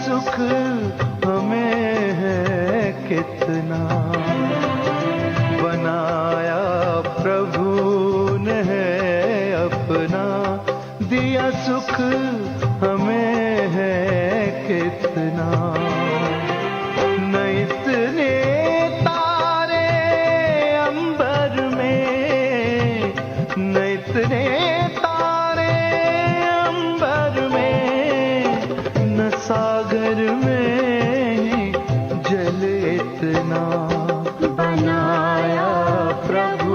सुख हमें है कितना, बनाया प्रभु ने है अपना, दिया सुख हमें है कितना। न इतने तारे अंबर में, न इतने तारे अंबर में, न सागर में जल इतना, बनाया प्रभु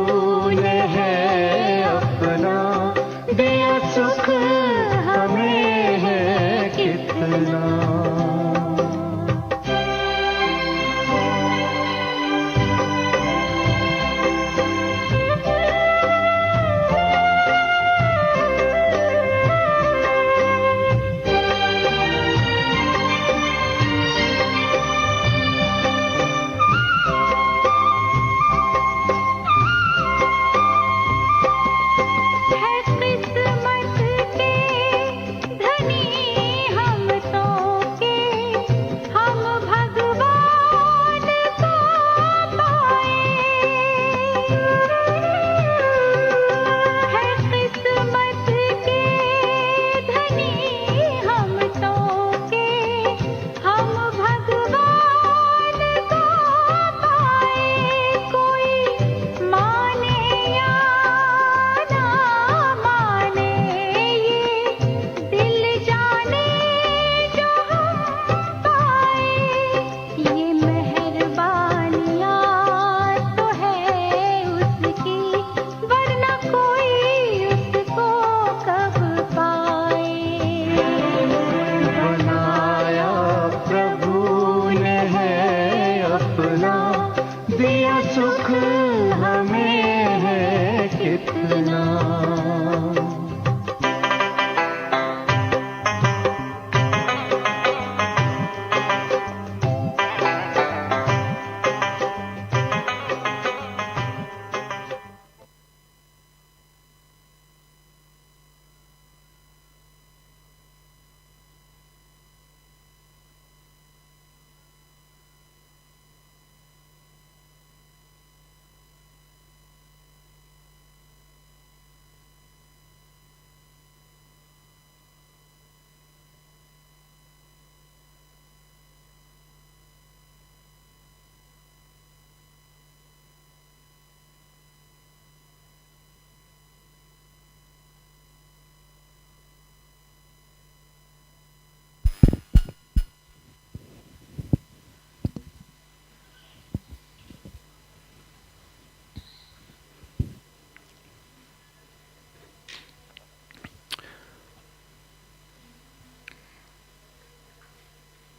ने है अपना, दिया सुख हमें है कितना।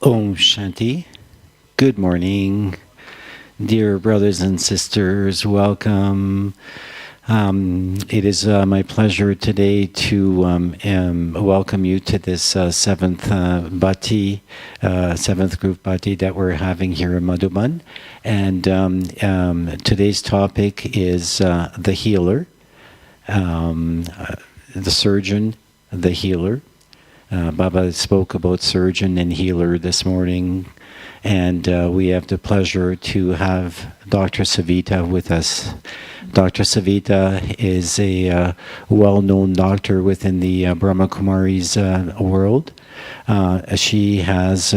Om Shanti. Good morning, dear brothers and sisters. Welcome. It is my pleasure today to welcome you to this seventh Bhati, seventh group Bhati that we're having here in Madhuban. And today's topic is the healer, the surgeon, the healer. Baba spoke about surgeon and healer this morning, and we have the pleasure to have Dr. Savita with us. Dr. Savita is a well-known doctor within the Brahma Kumaris world. She has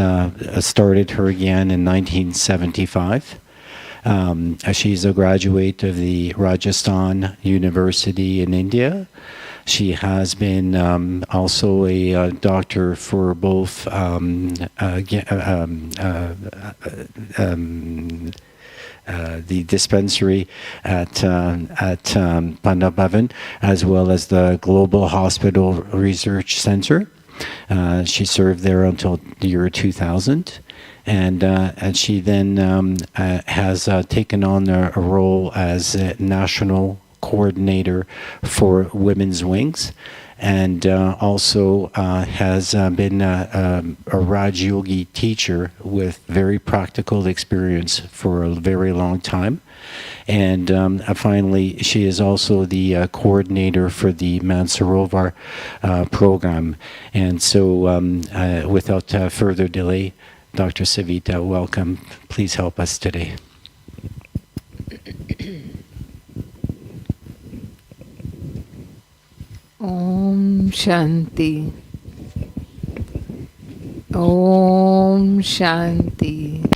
started her Gyan in 1975. She's a graduate of the Rajasthan University in India. She has been also a doctor for both the dispensary at Pandab Bhavan, as well as the Global Hospital Research Center. She served there until the year 2000. And she then has taken on a role as a national coordinator for Women's Wings. and also has been a Raj Yogi teacher with very practical experience for a very long time. And finally, she is also the coordinator for the Gyan Sarovar program. And so without further delay, Dr. Savita, welcome. Please help us today. Om Shanti. Om Shanti.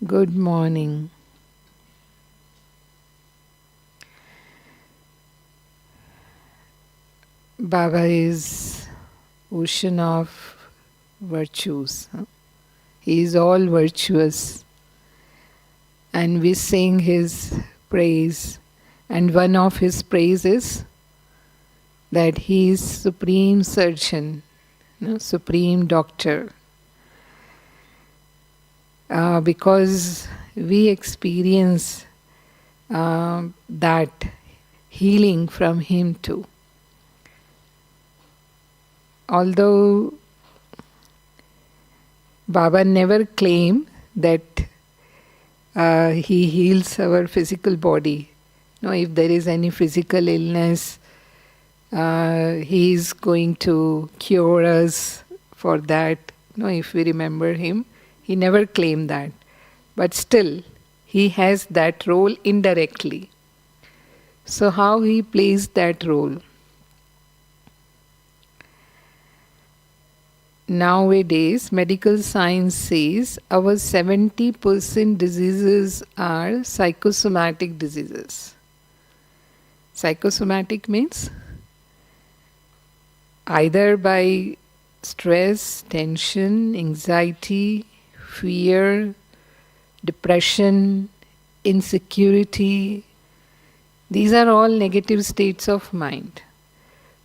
Good morning. Baba is ocean of virtues. He is all virtuous. And we sing his praise. And one of his praises that he is supreme surgeon, supreme doctor. Because we experience that healing from him too. Although Baba never claimed that he heals our physical body. No, if there is any physical illness, he is going to cure us for that. No, if we remember him, he never claimed that. But still, he has that role indirectly. So how he plays that role? Nowadays, medical science says our 70% diseases are psychosomatic diseases. Psychosomatic means either by stress, tension, anxiety, fear, depression, insecurity. These are all negative states of mind.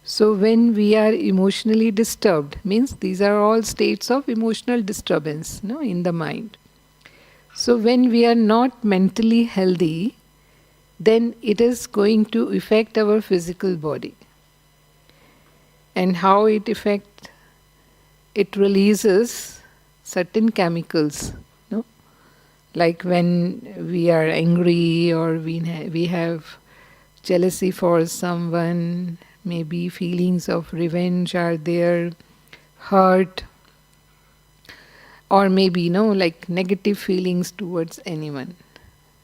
So when we are emotionally disturbed, means these are all states of emotional disturbance in the mind. So when we are not mentally healthy, then it is going to affect our physical body. And how it affects? It releases certain chemicals. Like when we are angry or we have jealousy for someone, maybe feelings of revenge are there, hurt, or maybe like negative feelings towards anyone.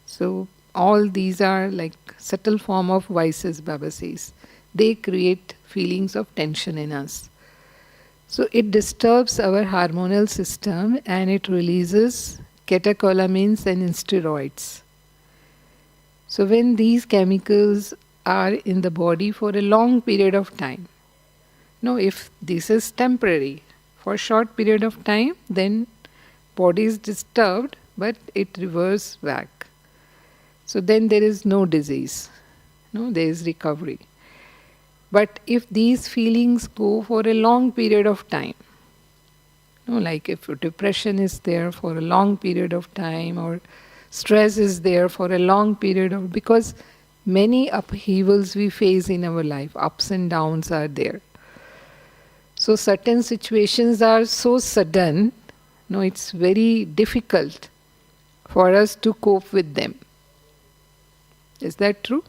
So all these are like subtle form of vices, Baba says. They create feelings of tension in us. So it disturbs our hormonal system and it releases catecholamines and steroids. So when these chemicals are in the body for a long period of time, if this is temporary, for a short period of time, then body is disturbed, but it reverses back. So then there is no disease, there is recovery. But if these feelings go for a long period of time, like if depression is there for a long period of time or stress is there for a long period of, because many upheavals we face in our life, ups and downs are there. So certain situations are so sudden, it's very difficult for us to cope with them. Is that true?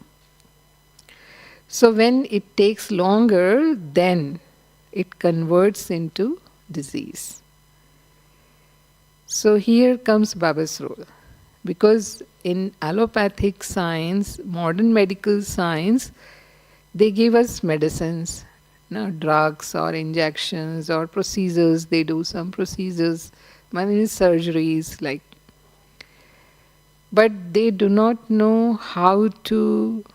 So when it takes longer, then it converts into disease. So here comes Baba's role. Because in allopathic science, modern medical science, they give us medicines, drugs or injections or procedures. They do some procedures, many surgeries like. But they do not know how to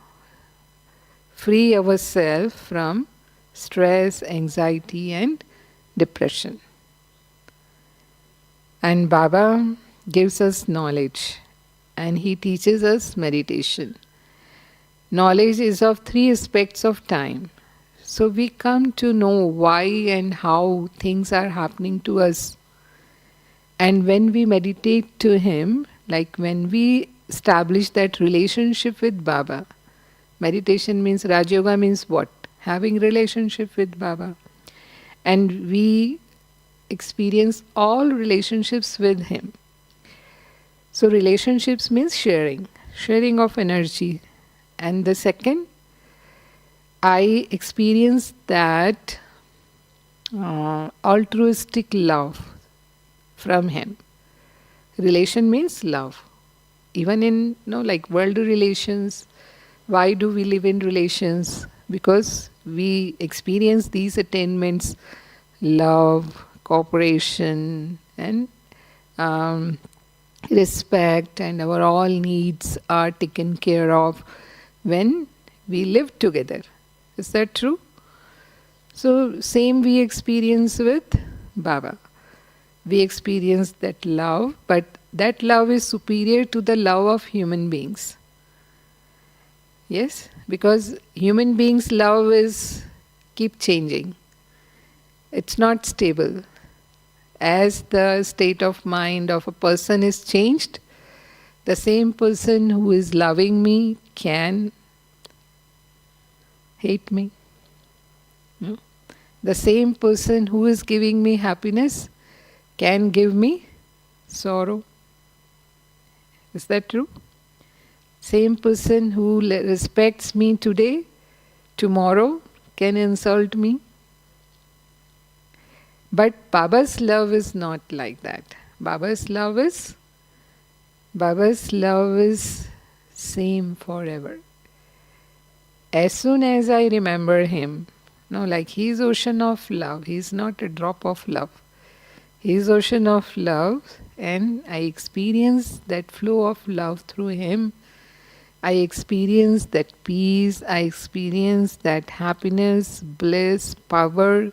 free ourselves from stress, anxiety and depression. And Baba gives us knowledge and he teaches us meditation. Knowledge is of 3 aspects of time. So we come to know why and how things are happening to us. And when we meditate to him, like when we establish that relationship with Baba, meditation means, Raj Yoga means what? having relationship with Baba. And we experience all relationships with him. So relationships means sharing of energy. And the second, I experience that altruistic love from him. Relation means love. Even in like world relations, why do we live in relations? Because we experience these attainments, love, cooperation, and respect, and our all needs are taken care of when we live together. Is that true? So same we experience with Baba. We experience that love, but that love is superior to the love of human beings. Yes, because human beings' love is keep changing. It's not stable. As the state of mind of a person is changed, the same person who is loving me can hate me. No? The same person who is giving me happiness can give me sorrow. Is that true? Same person who respects me today, tomorrow can insult me. But Baba's love is not like that. Baba's love is same forever. As soon as I remember him, like he is ocean of love. He is not a drop of love. He is ocean of love, and I experience that flow of love through him. I experience that peace. I experience that happiness, bliss, power.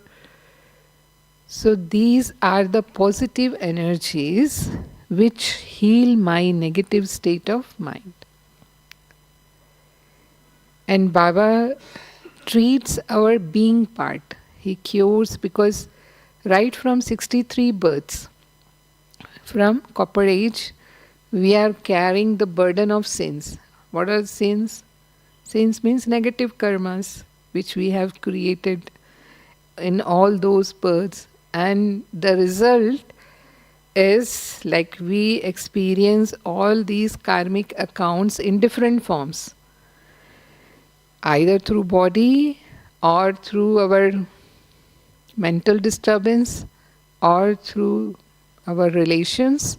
So these are the positive energies which heal my negative state of mind. And Baba treats our being part. He cures, because right from 63 births, from copper age, we are carrying the burden of sins. What are sins? Sins means negative karmas, which we have created in all those births. And the result is like we experience all these karmic accounts in different forms, either through body or through our mental disturbance or through our relations.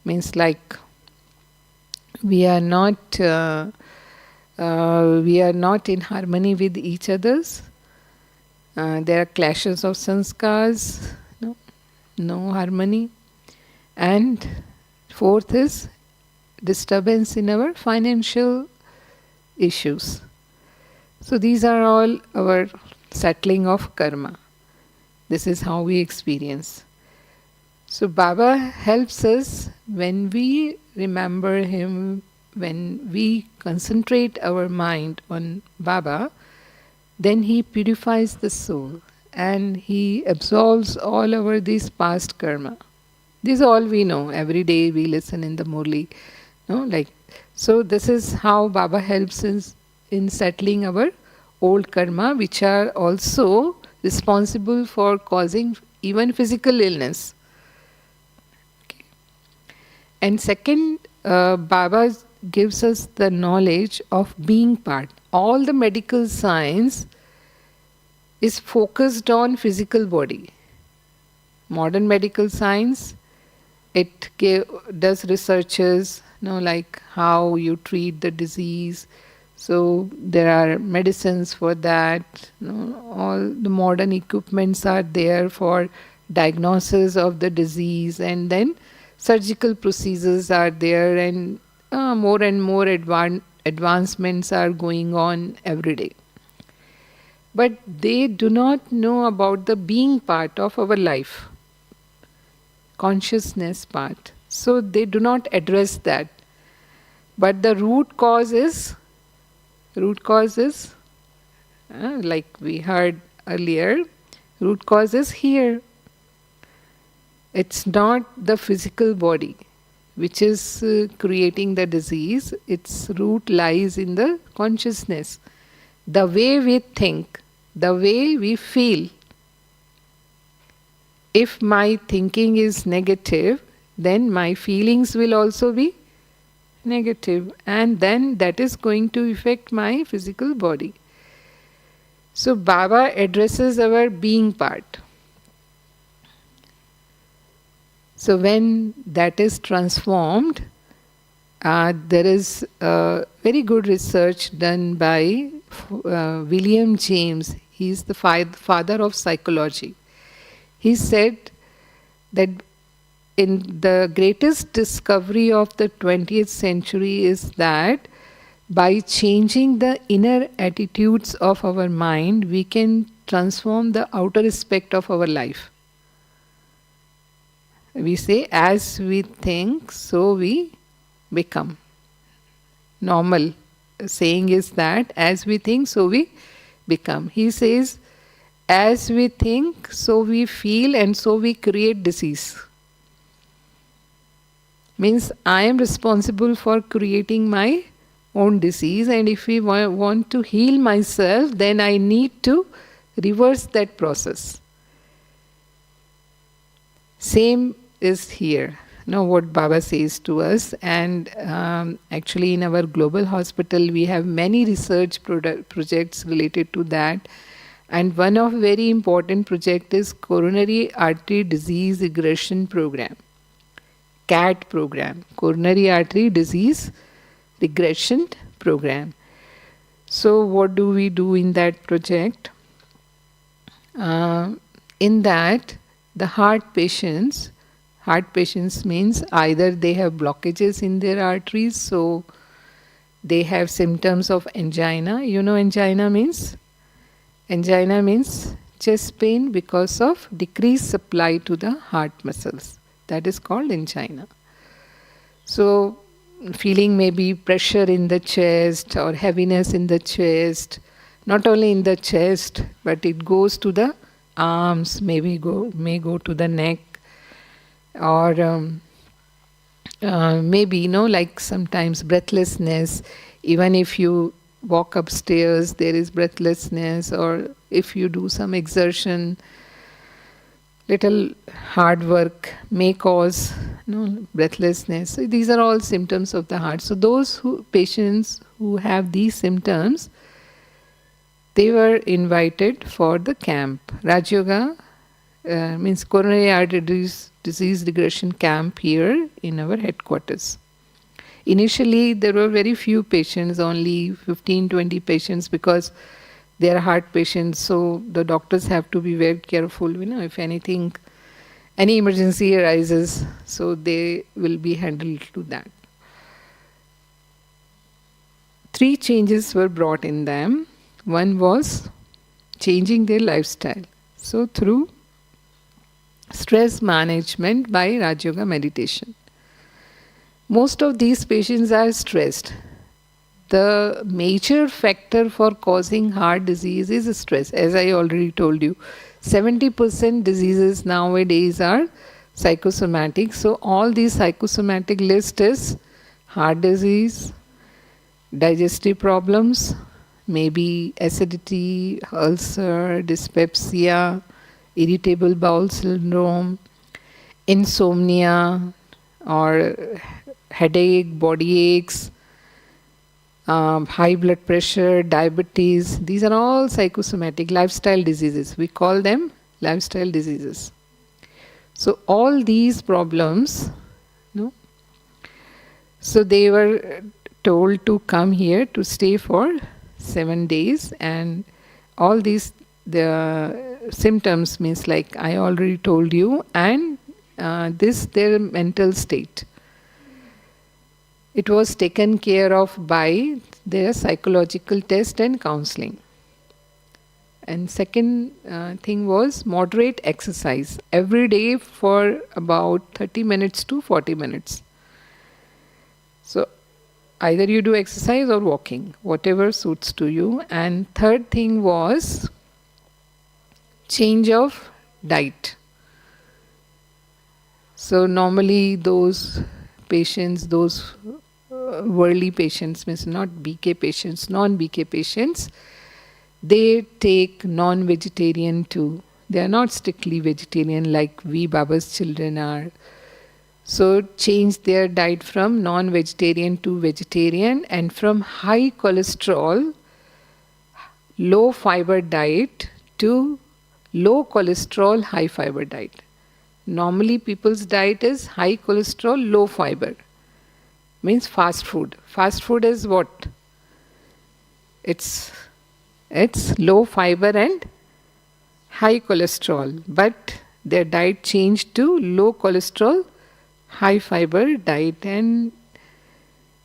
Means like we are not in harmony with each others. There are clashes of sanskars, no harmony. And fourth is disturbance in our financial issues. So these are all our settling of karma. This is how we experience. So Baba helps us when we remember him, when we concentrate our mind on Baba, then he purifies the soul and he absolves all our this past karma. This is all we know. Every day we listen in the Murli. So this is how Baba helps us in settling our old karma, which are also responsible for causing even physical illness. Okay. And second, Baba gives us the knowledge of being part. All the medical science is focused on physical body. Modern medical science, it does researches, like how you treat the disease. So there are medicines for that. All the modern equipments are there for diagnosis of the disease, and then surgical procedures are there, and more and more advancements are going on every day. But they do not know about the being part of our life, consciousness part. So they do not address that. But the root cause is, like we heard earlier, root cause is here. It's not the physical body which is creating the disease. Its root lies in the consciousness. The way we think, the way we feel. If my thinking is negative, then my feelings will also be negative, and then that is going to affect my physical body. So Baba addresses our being part. So when that is transformed, there is very good research done by William James. He is the father of psychology. He said that in the greatest discovery of the 20th century is that by changing the inner attitudes of our mind, we can transform the outer aspect of our life. We say, as we think, so we become. Normal saying is that, as we think, so we become. He says, as we think, so we feel, and so we create disease. Means I am responsible for creating my own disease, and if we want to heal myself, then I need to reverse that process. Same is here. Now what Baba says to us, and actually in our global hospital we have many research projects related to that, and one of very important project is Coronary Artery Disease Regression Program, CAT program, Coronary Artery Disease Regression Program. So what do we do in that project? In that, the heart patients means either they have blockages in their arteries, so they have symptoms of angina. You know angina means? Angina means chest pain because of decreased supply to the heart muscles. That is called angina. So feeling maybe pressure in the chest or heaviness in the chest, not only in the chest, but it goes to the arms, may go to the neck, or maybe, like sometimes breathlessness. Even if you walk upstairs, there is breathlessness, or if you do some exertion, little hard work may cause breathlessness. So these are all symptoms of the heart. So those patients who have these symptoms, they were invited for the camp. Raj Yoga means Coronary Artery Disease Regression Camp here in our headquarters. Initially, there were very few patients, only 15-20 patients, because they are heart patients, so the doctors have to be very careful, if any emergency arises, so they will be handled to that. 3 changes were brought in them. One was changing their lifestyle. So through stress management by Raj Yoga meditation. Most of these patients are stressed. The major factor for causing heart disease is stress. As I already told you, 70% diseases nowadays are psychosomatic. So all these psychosomatic list is heart disease, digestive problems, maybe acidity, ulcer, dyspepsia, irritable bowel syndrome, insomnia, or headache, body aches, high blood pressure, diabetes. These are all psychosomatic lifestyle diseases. We call them lifestyle diseases. So all these problems, so they were told to come here to stay for 7 days, and all these the symptoms means like I already told you, and this their mental state. It was taken care of by their psychological test and counseling. And second thing was moderate exercise every day for about 30 minutes to 40 minutes. So either you do exercise or walking, whatever suits to you. And third thing was change of diet. So normally those patients, those worldly patients, means not BK patients, non-BK patients, they take non-vegetarian too. They are not strictly vegetarian like we Baba's children are. So change their diet from non-vegetarian to vegetarian, and from high cholesterol, low fiber diet to low cholesterol, high fiber diet. Normally people's diet is high cholesterol, low fiber. Means fast food. Fast food is what? It's low fiber and high cholesterol. But their diet changed to low cholesterol, high fiber diet, and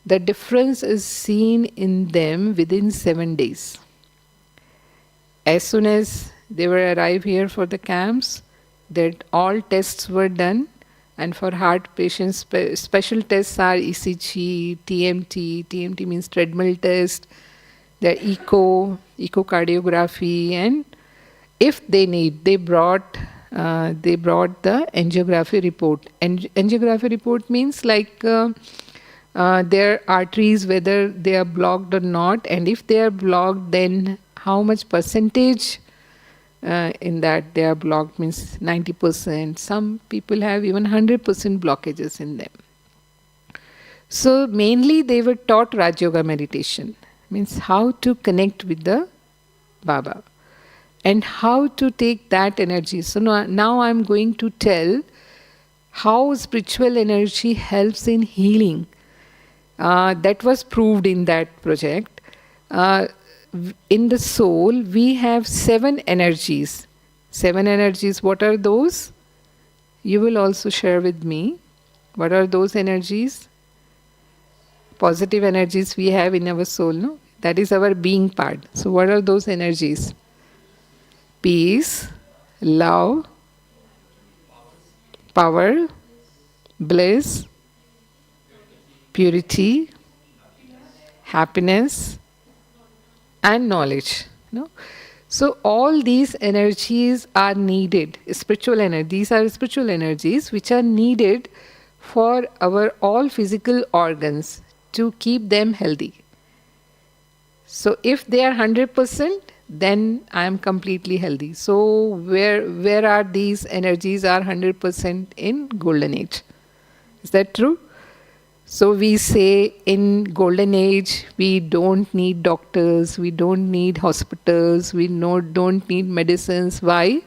the difference is seen in them within 7 days. As soon as they were arrived here for the camps, that all tests were done, and for heart patients, special tests are ECG, TMT. TMT means treadmill test, the echocardiography, and if they need, they brought the angiography report. Angiography report means like their arteries, whether they are blocked or not, and if they are blocked, then how much percentage in that they are blocked, means 90%. Some people have even 100% blockages in them. So mainly they were taught Raj Yoga meditation, means how to connect with the Baba and how to take that energy. So now I'm going to tell how spiritual energy helps in healing. That was proved in that project. In the soul, we have 7 energies. 7 energies, what are those? You will also share with me. What are those energies? Positive energies we have in our soul, no? That is our being part. So what are those energies? Peace, love, power, bliss, purity, happiness, and knowledge. No? So all these energies are needed. Spiritual energy. These are spiritual energies which are needed for our all physical organs to keep them healthy. So if they are 100%, then I am completely healthy. So where are these energies are 100% in golden age? Is that true? So we say in golden age, we don't need doctors, we don't need hospitals, we don't need medicines. Why?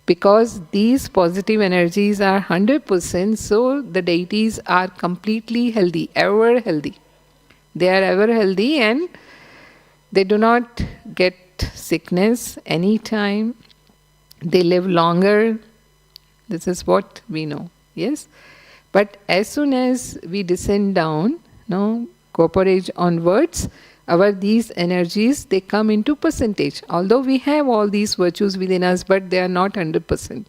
Because these positive energies are 100%, so the deities are completely healthy, ever healthy. They are ever healthy and they do not get sickness anytime. They live longer. This is what we know. Yes? But as soon as we descend down, copper age onwards, these energies, they come into percentage. Although we have all these virtues within us, but they are not 100%.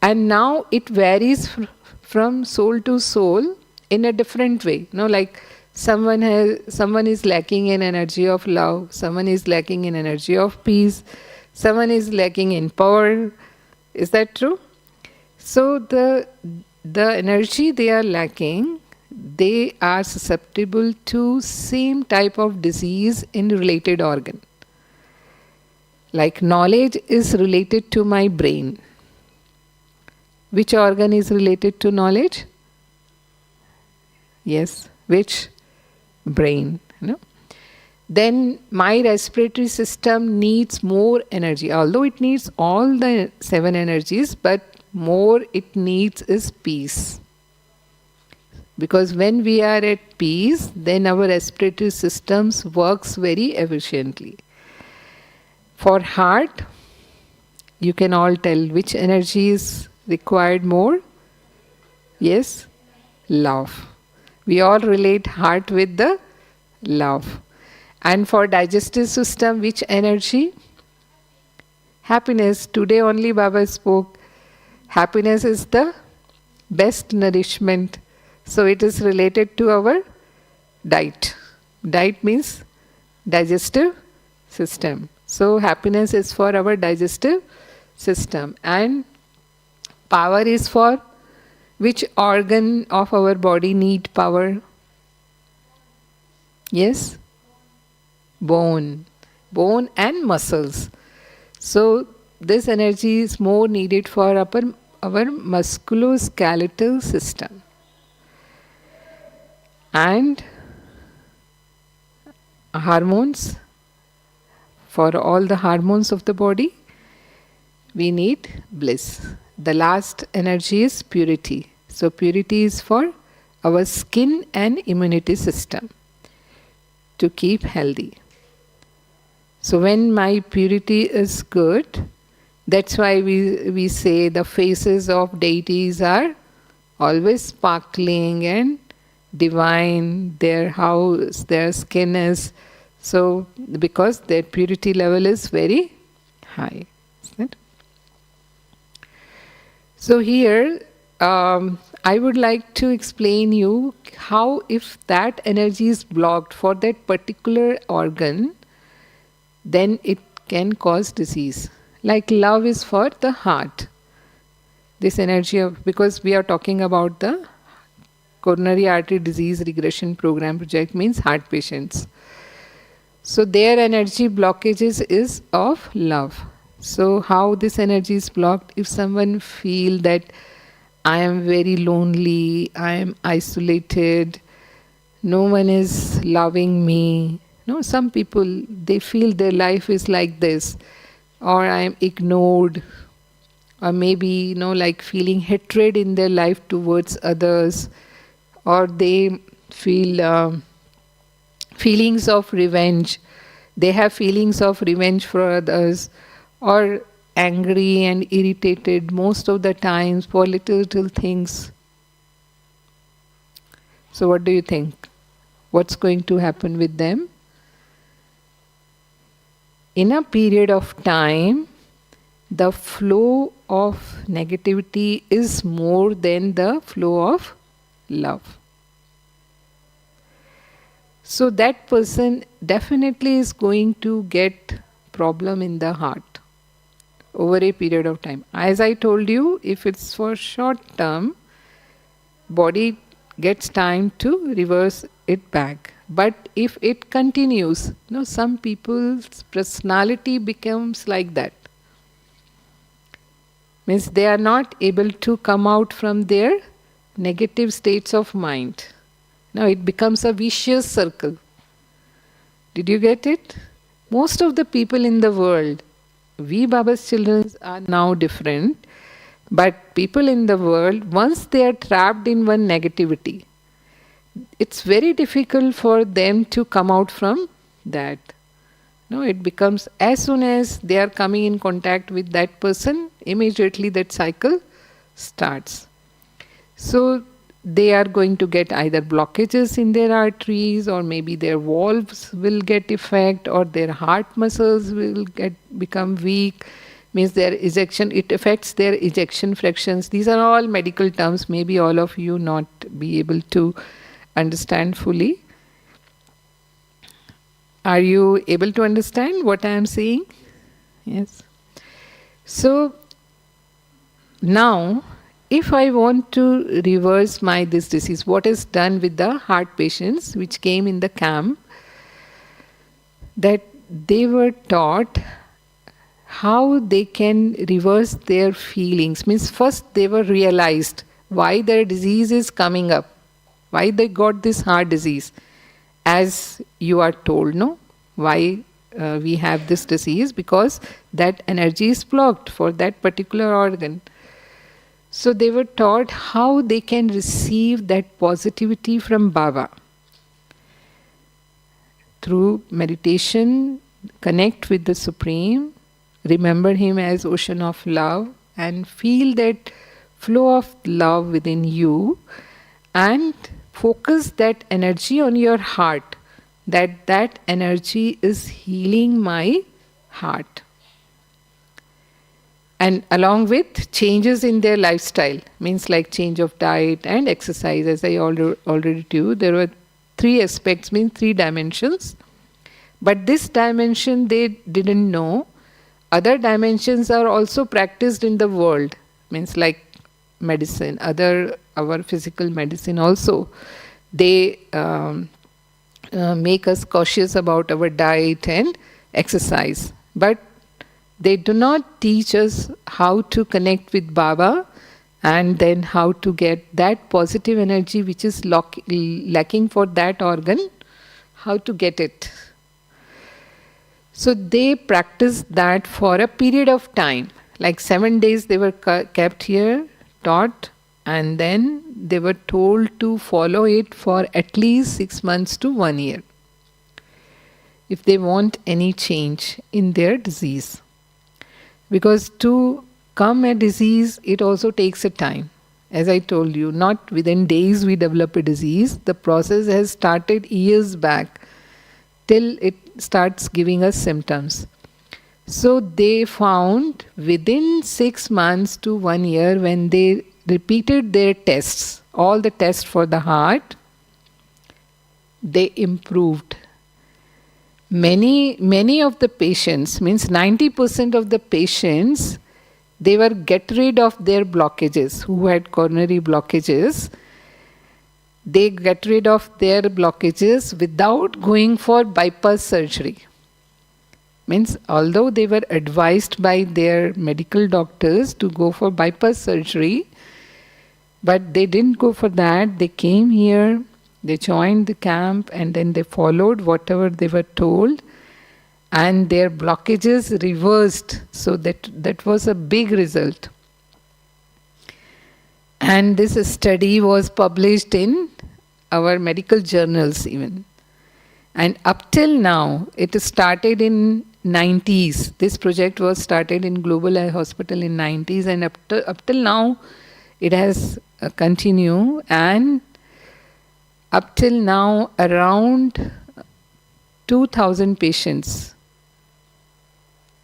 And now it varies from soul to soul in a different way. Like someone is lacking in energy of love, someone is lacking in energy of peace, someone is lacking in power. Is that true? So the energy they are lacking, they are susceptible to same type of disease in related organ. Like knowledge is related to my brain. Which organ is related to knowledge? Yes, which? Brain. Then my respiratory system needs more energy. Although it needs all the 7 energies, but more it needs is peace. Because when we are at peace, then our respiratory systems works very efficiently. For heart, you can all tell which energy is required more. Yes? Love. We all relate heart with the love. And for digestive system, which energy? Happiness. Today only Baba spoke. Happiness is the best nourishment. So it is related to our diet. Diet means digestive system. So happiness is for our digestive system. And power is for which organ of our body need power? Yes? Bone. bone and muscles. So this energy is more needed for our musculoskeletal system. And hormones, for all the hormones of the body, we need bliss. The last energy is purity. So purity is for our skin and immunity system to keep healthy. So when my purity is good, that's why we say the faces of deities are always sparkling and divine, their house, their skin is, so because their purity level is very high. Isn't it? So here I would like to explain you how, if that energy is blocked for that particular organ, then it can cause disease. Like love is for the heart. This energy of, because we are talking about the coronary artery disease regression program project, means heart patients. So their energy blockages is of love. So how this energy is blocked? If someone feel that I am very lonely, I am isolated, no one is loving me. No, some people, they feel their life is like this, or I am ignored, or maybe like feeling hatred in their life towards others, or they feel feelings of revenge. They have feelings of revenge for others, or angry and irritated most of the times for little things. So what do you think? What's going to happen with them? In a period of time, the flow of negativity is more than the flow of love. So that person definitely is going to get problem in the heart over a period of time. As I told you, if it's for short term, body gets time to reverse it back. But if it continues, some people's personality becomes like that. Means they are not able to come out from their negative states of mind. Now it becomes a vicious circle. Did you get it? Most of the people in the world, we Baba's children are now different, but people in the world, once they are trapped in one negativity, it's very difficult for them to come out from that. No, it becomes, as soon as they are coming in contact with that person, immediately that cycle starts. So they are going to get either blockages in their arteries, or maybe their valves will get effect, or their heart muscles will become weak. Means their ejection, it affects their ejection fractions. These are all medical terms, maybe all of you not be able to understand fully. Are you able to understand what I am saying? Yes. So now, if I want to reverse this disease, what is done with the heart patients which came in the camp, that they were taught how they can reverse their feelings. Means first they were realized why their disease is coming up, why they got this heart disease. As you are told, no? Why we have this disease? Because that energy is blocked for that particular organ. So they were taught how they can receive that positivity from Baba. Through meditation, connect with the Supreme, remember Him as ocean of love, and feel that flow of love within you, and focus that energy on your heart, that energy is healing my heart. And along with changes in their lifestyle, means like change of diet and exercise, as I already told you, there were 3 aspects, means 3 dimensions. But this dimension they didn't know. Other dimensions are also practiced in the world, means like medicine, our physical medicine also. They make us cautious about our diet and exercise. But they do not teach us how to connect with Baba and then how to get that positive energy which is lacking for that organ, how to get it. So they practiced that for a period of time. Like 7 days they were kept here, taught, and then they were told to follow it for at least 6 months to 1 year if they want any change in their disease. Because to come a disease, it also takes a time. As I told you, not within days we develop a disease. The process has started years back till it starts giving us symptoms. So they found within 6 months to 1 year, when they repeated their tests, all the tests for the heart, they improved. Many of the patients, means 90% of the patients, they were get rid of their blockages, who had coronary blockages. They get rid of their blockages without going for bypass surgery. Means although they were advised by their medical doctors to go for bypass surgery, but they didn't go for that. They came here, they joined the camp, and then they followed whatever they were told, and their blockages reversed. So that was a big result. And this study was published in our medical journals even. And up till now, it started in 90s. This project was started in Global Eye Hospital in 90s, and up till now, it has continued. And up till now, around 2,000 patients,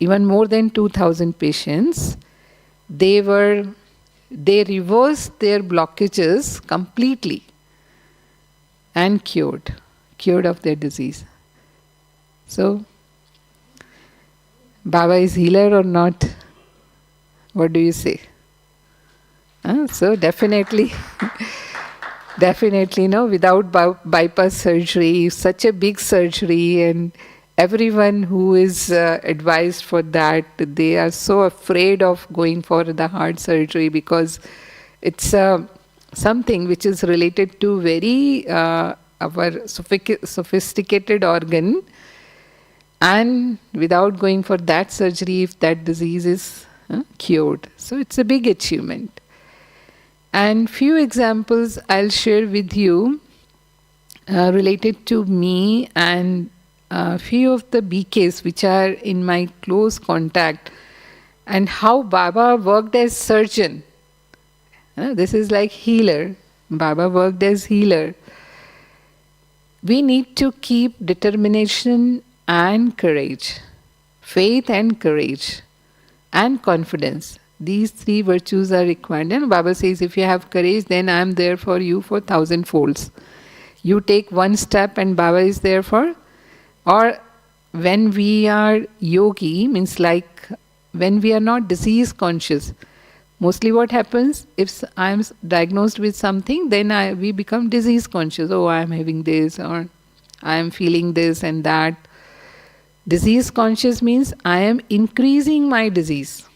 even more than 2,000 patients, they reversed their blockages completely and cured of their disease. So, Baba is healer or not? What do you say? So definitely, no, without bypass surgery, such a big surgery, and everyone who is advised for that, they are so afraid of going for the heart surgery because it's something which is related to very our sophisticated organ, and without going for that surgery, if that disease is cured. So it's a big achievement. And few examples I'll share with you related to me and a few of the BKs which are in my close contact, and how Baba worked as surgeon. This is like healer. Baba worked as healer. We need to keep determination and courage, faith and courage, and confidence. These three virtues are required. And Baba says, if you have courage, then I am there for you for 1,000 folds. You take one step and Baba is there for. Or when we are yogi, means like when we are not disease conscious, mostly what happens, if I am diagnosed with something, then we become disease conscious. Oh, I am having this, or I am feeling this and that. Disease conscious means I am increasing my disease.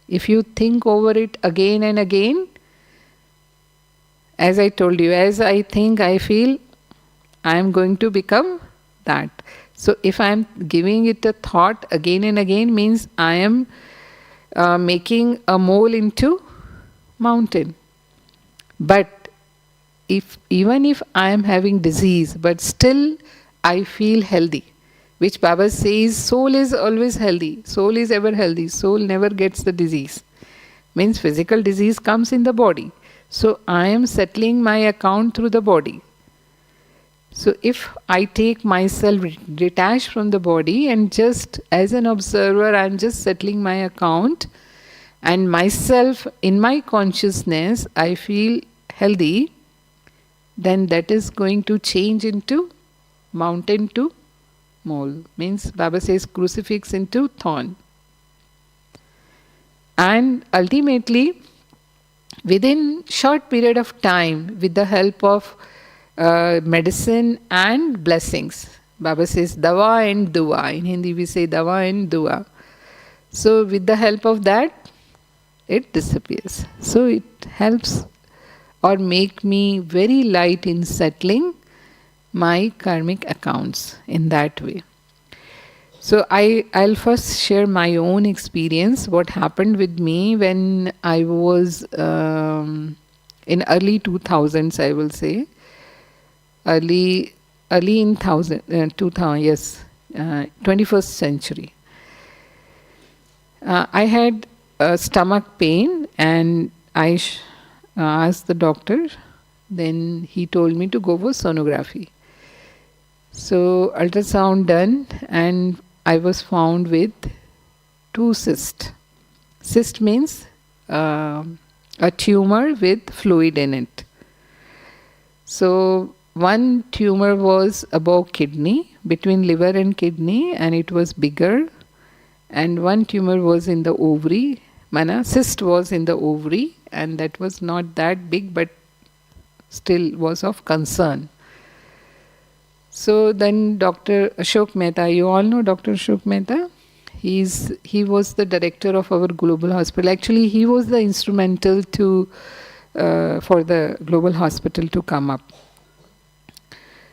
If you think over it again and again, as I told you, as I think, I feel, I am going to become that. So if I am giving it a thought again and again, means I am making a mole into mountain. But even if I am having disease, but still I feel healthy, which Baba says soul is always healthy, soul is ever healthy, soul never gets the disease. Means physical disease comes in the body. So I am settling my account through the body. So if I take myself detached from the body and just as an observer, I am just settling my account, and myself in my consciousness, I feel healthy, then that is going to change into mountain to mole. Means Baba says crucifix into thorn. And ultimately, within short period of time, with the help of medicine and blessings, Baba says dawa and dua. In Hindi we say dawa and dua. So with the help of that, it disappears. So it helps or make me very light in settling my karmic accounts in that way. So I'll first share my own experience, what happened with me when I was in early 2000s, I will say. Early in 2000, yes, 21st century. I had stomach pain and I asked the doctor. Then he told me to go for sonography. So ultrasound done and I was found with 2 cysts. Cyst means a tumor with fluid in it. So one tumor was above kidney, between liver and kidney, and it was bigger. And one tumor was in the ovary. Cyst was in the ovary, and that was not that big, but still was of concern. So then Dr. Ashok Mehta, you all know Dr. Ashok Mehta? He was the director of our global hospital. Actually, he was the instrumental for the global hospital to come up.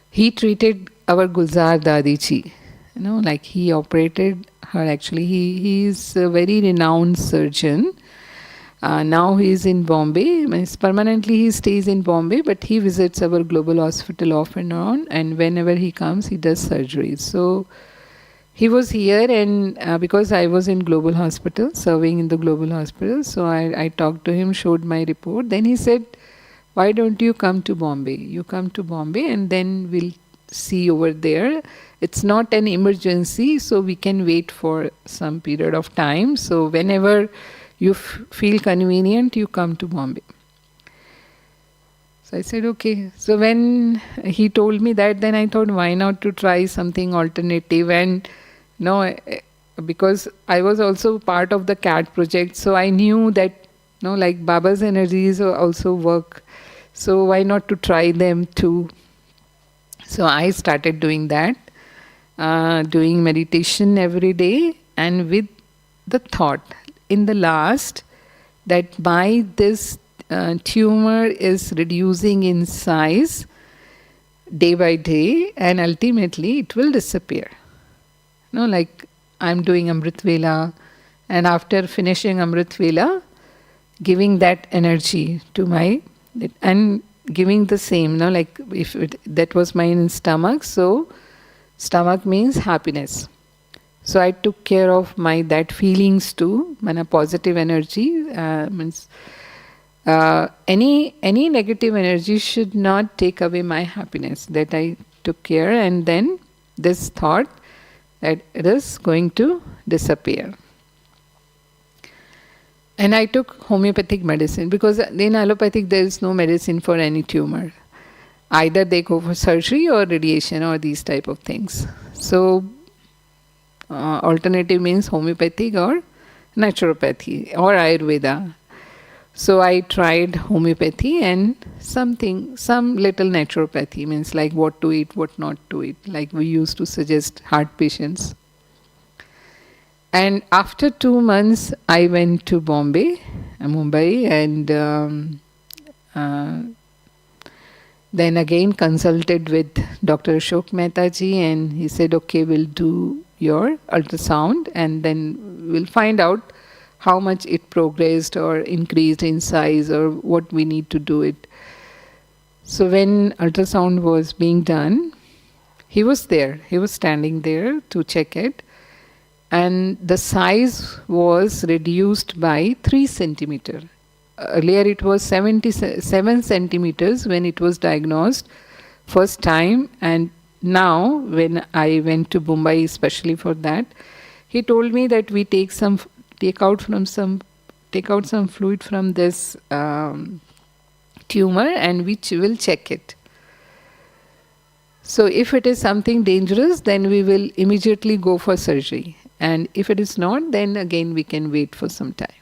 He treated our Gulzar Dadi Ji. Like he operated her. Actually, he is a very renowned surgeon. Now he is in Bombay. Permanently he stays in Bombay, but he visits our global hospital off and on. And whenever he comes, he does surgeries. So he was here, and because I was in global hospital, serving in the global hospital, so I talked to him, showed my report. Then he said, "Why don't you come to Bombay? You come to Bombay, and then we'll see over there. It's not an emergency, so we can wait for some period of time. So whenever you feel convenient, you come to Bombay." So I said, okay. So when he told me that, then I thought, why not to try something alternative? And because I was also part of the CAT project, so I knew that, like Baba's energies also work. So why not to try them too? So I started doing that, doing meditation every day, and with the thought in the last that by this tumor is reducing in size day by day, and ultimately it will disappear. Like I'm doing Amrit Vela, and after finishing Amrit Vela, giving that energy to and giving the same, like if that was my stomach, so stomach means happiness. So I took care of that feelings too, positive energy means any negative energy should not take away my happiness. That I took care, and then this thought that it is going to disappear. And I took homeopathic medicine, because in allopathic there is no medicine for any tumor. Either they go for surgery or radiation or these type of things. So alternative means homeopathic or naturopathy or Ayurveda. So I tried homeopathy and some little naturopathy, means like what to eat, what not to eat, like we used to suggest heart patients. And after 2 months, I went to Mumbai, and then again consulted with Dr. Ashok Mehta ji, and he said, okay, we'll do your ultrasound, and then we'll find out how much it progressed or increased in size or what we need to do it. So when ultrasound was being done, he was there. He was standing there to check it. And the size was reduced by 3 centimeters. Earlier it was 77 centimeters when it was diagnosed first time. And now when I went to Mumbai especially for that, he told me that we take out some fluid from this tumor, and which will check it. So if it is something dangerous, then we will immediately go for surgery. And if it is not, then again we can wait for some time.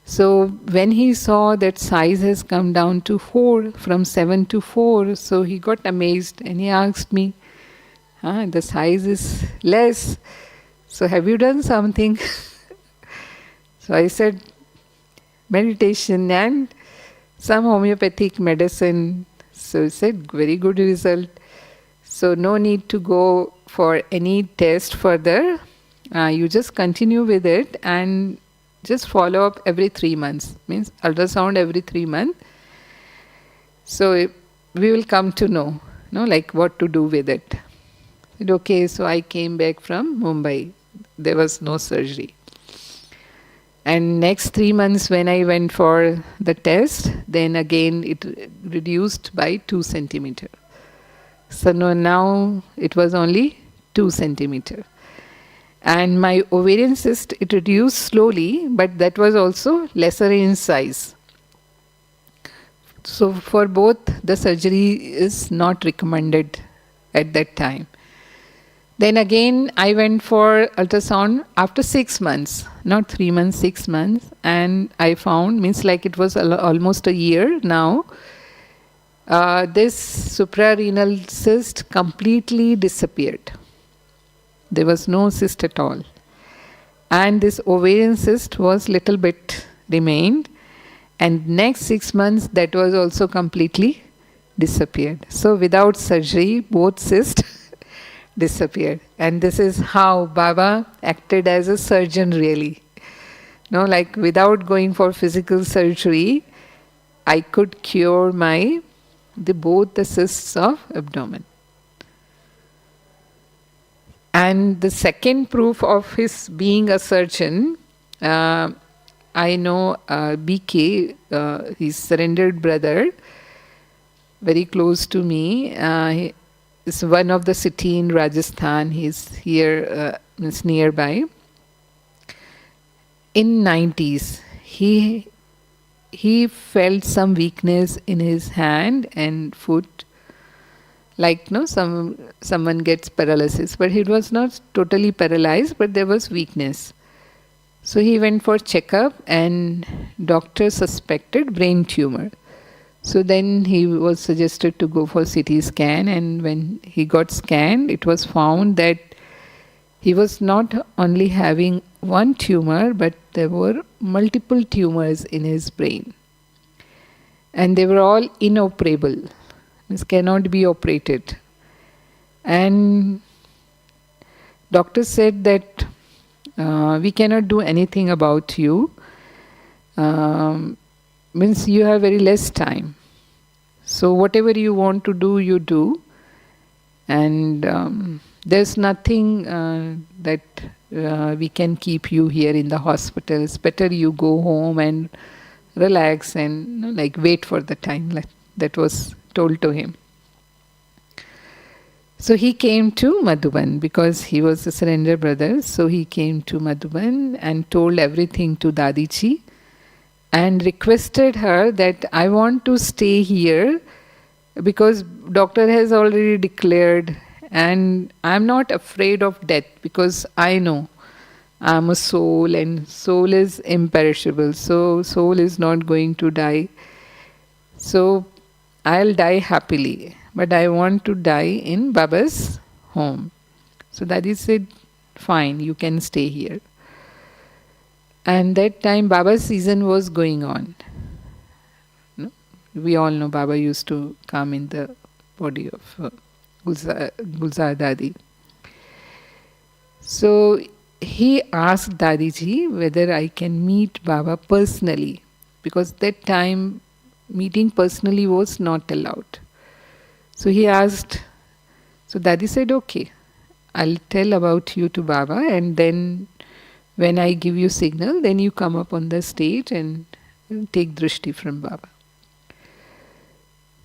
So when he saw that size has come down to 4, from 7 to 4, so he got amazed and he asked me, The size is less. So have you done something? So I said, meditation and some homeopathic medicine. So he said, very good result. So no need to go for any test further. You just continue with it and just follow up every 3 months. Means ultrasound every 3 months. So we will come to know, like what to do with it. I said, okay, so I came back from Mumbai. There was no surgery. And next 3 months when I went for the test, then again it reduced by 2 centimeter. So now it was only 2 centimeter. And my ovarian cyst, it reduced slowly, but that was also lesser in size. So for both, the surgery is not recommended at that time. Then again, I went for ultrasound after 6 months, not 3 months, 6 months, and I found, means like it was almost a year now, this suprarenal cyst completely disappeared. There was no cyst at all. And this ovarian cyst was little bit remained, and next 6 months that was also completely disappeared. So without surgery, both cysts disappeared. And this is how Baba acted as a surgeon really. Like without going for physical surgery, I could cure both the cysts of abdomen. And the second proof of his being a surgeon, I know BK, his surrendered brother, very close to me. He is one of the city in Rajasthan. He's here, is nearby. In 90s, he felt some weakness in his hand and foot, like someone gets paralysis, but he was not totally paralyzed, but there was weakness. So he went for checkup, and doctor suspected brain tumor. So then he was suggested to go for CT scan, and when he got scanned, it was found that he was not only having one tumor, but there were multiple tumors in his brain. And they were all inoperable. This cannot be operated. And doctor said that we cannot do anything about you. Means you have very less time. So whatever you want to do, you do. And there's nothing that we can keep you here in the hospital. It's better you go home and relax and wait for the time. That was told to him. So he came to Madhuban because he was a surrender brother. So he came to Madhuban and told everything to Dadiji and requested her that I want to stay here because doctor has already declared, and I'm not afraid of death because I know I'm a soul and soul is imperishable. So soul is not going to die. So I'll die happily, but I want to die in Baba's home. So Daddy said, fine, you can stay here. And that time Baba's season was going on. We all know Baba used to come in the body of Gulzar Dadi. So he asked Dadiji whether I can meet Baba personally, because that time meeting personally was not allowed. So he asked, so Daddy said, okay, I'll tell about you to Baba, and then when I give you signal, then you come up on the stage and take drishti from Baba.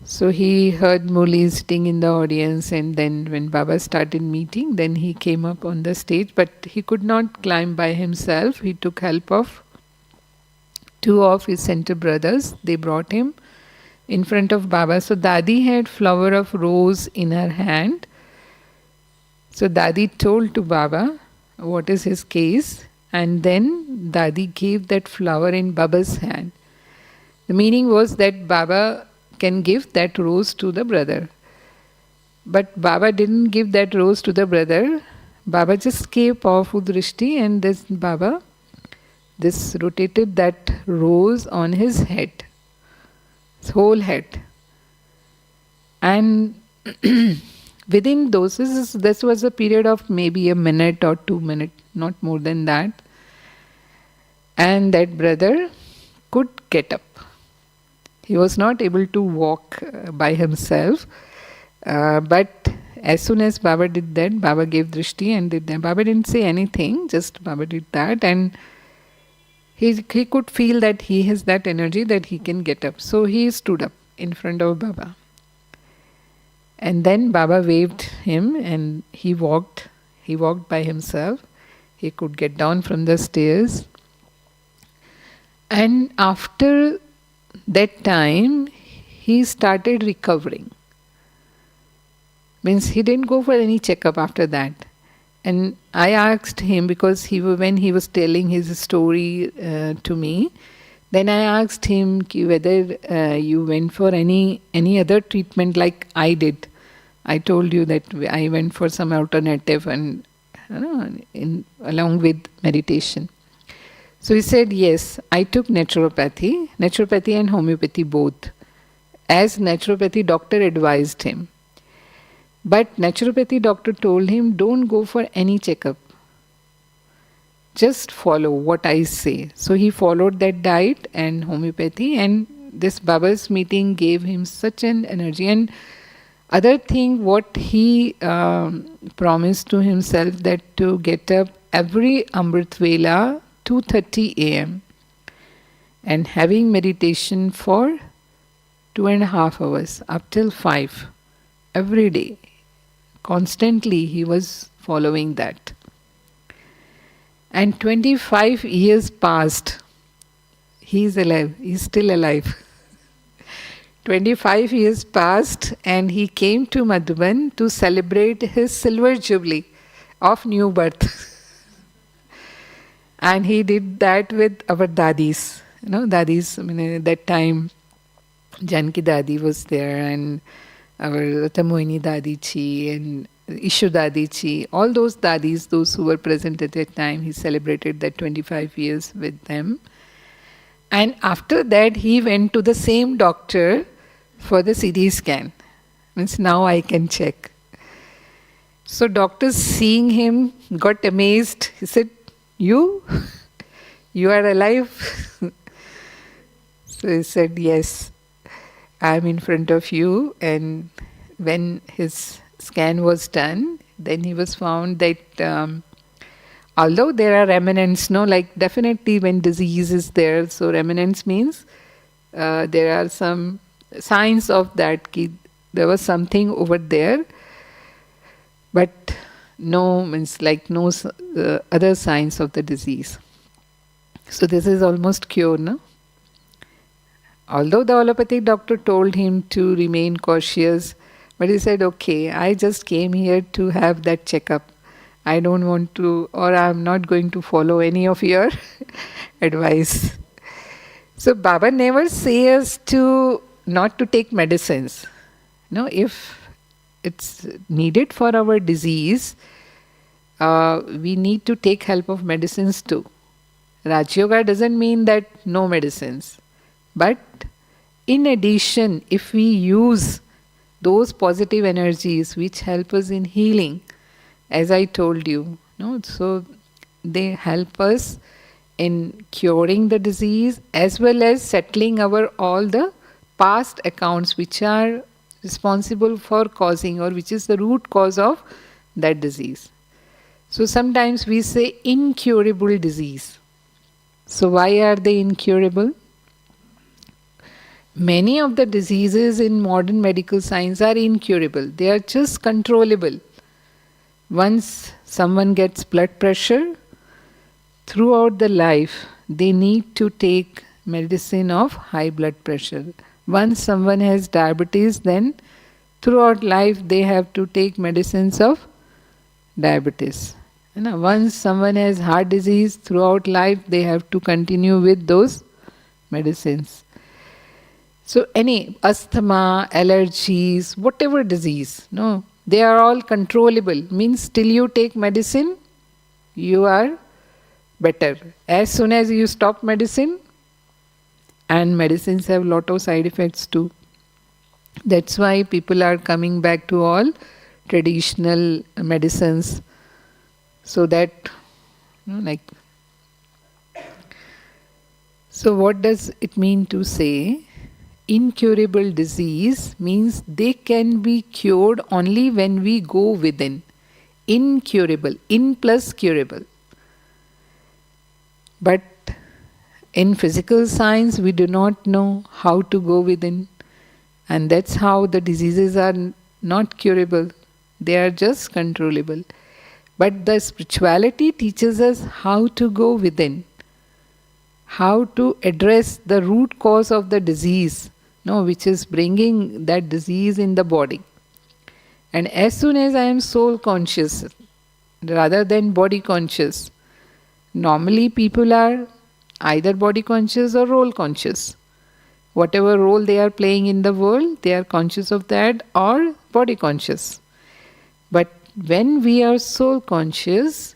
So he heard Murli sitting in the audience, and then when Baba started meeting, then he came up on the stage, but he could not climb by himself. He took help of 2 of his center brothers. They brought him in front of Baba. So Dadi had flower of rose in her hand. So Dadi told to Baba what is his case, and then Dadi gave that flower in Baba's hand. The meaning was that Baba can give that rose to the brother. But Baba didn't give that rose to the brother. Baba just gave powerful drishti, and this rotated that rose on his head, his whole head. And within doses, this was a period of maybe a minute or 2 minutes, not more than that. And that brother could get up. He was not able to walk by himself, but as soon as Baba did that, Baba gave drishti and did that. Baba didn't say anything, just Baba did that, and he could feel that he has that energy that he can get up. So he stood up in front of Baba. And then Baba waved him and he walked by himself. He could get down from the stairs. And after that time, he started recovering. Means he didn't go for any checkup after that. And I asked him, because when he was telling his story to me, then I asked him whether you went for any other treatment like I did. I told you that I went for some alternative and along with meditation. So he said, yes, I took naturopathy and homeopathy both, as naturopathy doctor advised him. But naturopathy doctor told him, don't go for any checkup. Just follow what I say. So he followed that diet and homeopathy, and this Baba's meeting gave him such an energy. And other thing, what he promised to himself, that to get up every Amrit Vela 2:30 a.m. and having meditation for 2.5 hours up till 5 every day. Constantly he was following that. And 25 years passed. He is alive. He is still alive. 25 years passed and he came to Madhuban to celebrate his silver jubilee of new birth. And he did that with our dadis. Dadis, at that time Janki Dadi was there, and our Tamoini Dadi Chi and Ishu Dadi Chi, all those dadis, those who were present at that time, he celebrated that 25 years with them. And after that, he went to the same doctor for the CT scan. Means now I can check. So doctors seeing him got amazed. He said, you are alive? So he said, yes, I am in front of you. And when his scan was done, then he was found that although there are remnants, definitely when disease is there, so remnants means there are some signs of that, there was something over there, but no other signs of the disease. So this is almost cured, no? Although the allopathic doctor told him to remain cautious, but he said, okay, I just came here to have that checkup. I don't want to, or I'm not going to follow any of your advice. So Baba never says not to take medicines. If it's needed for our disease, we need to take help of medicines too. Raj Yoga doesn't mean that no medicines. But in addition, if we use those positive energies which help us in healing, as I told you, so they help us in curing the disease as well as settling all the past accounts which are responsible for causing, or which is the root cause of that disease. So sometimes we say incurable disease. So why are they incurable? Many of the diseases in modern medical science are incurable. They are just controllable. Once someone gets blood pressure, throughout the life, they need to take medicine of high blood pressure. Once someone has diabetes, then throughout life they have to take medicines of diabetes. Once someone has heart disease, throughout life they have to continue with those medicines. So any asthma, allergies, whatever disease, They are all controllable. Means till you take medicine, you are better. As soon as you stop medicine, and medicines have lot of side effects too. That's why people are coming back to all traditional medicines, so that, like. So what does it mean to say incurable disease? Means they can be cured only when we go within. Incurable, in plus curable. But in physical science, we do not know how to go within. And that's how the diseases are not curable. They are just controllable. But the spirituality teaches us how to go within. How to address the root cause of the disease, which is bringing that disease in the body. And as soon as I am soul conscious, rather than body conscious, normally people are either body conscious or role conscious. Whatever role they are playing in the world, they are conscious of that, or body conscious. But when we are soul conscious,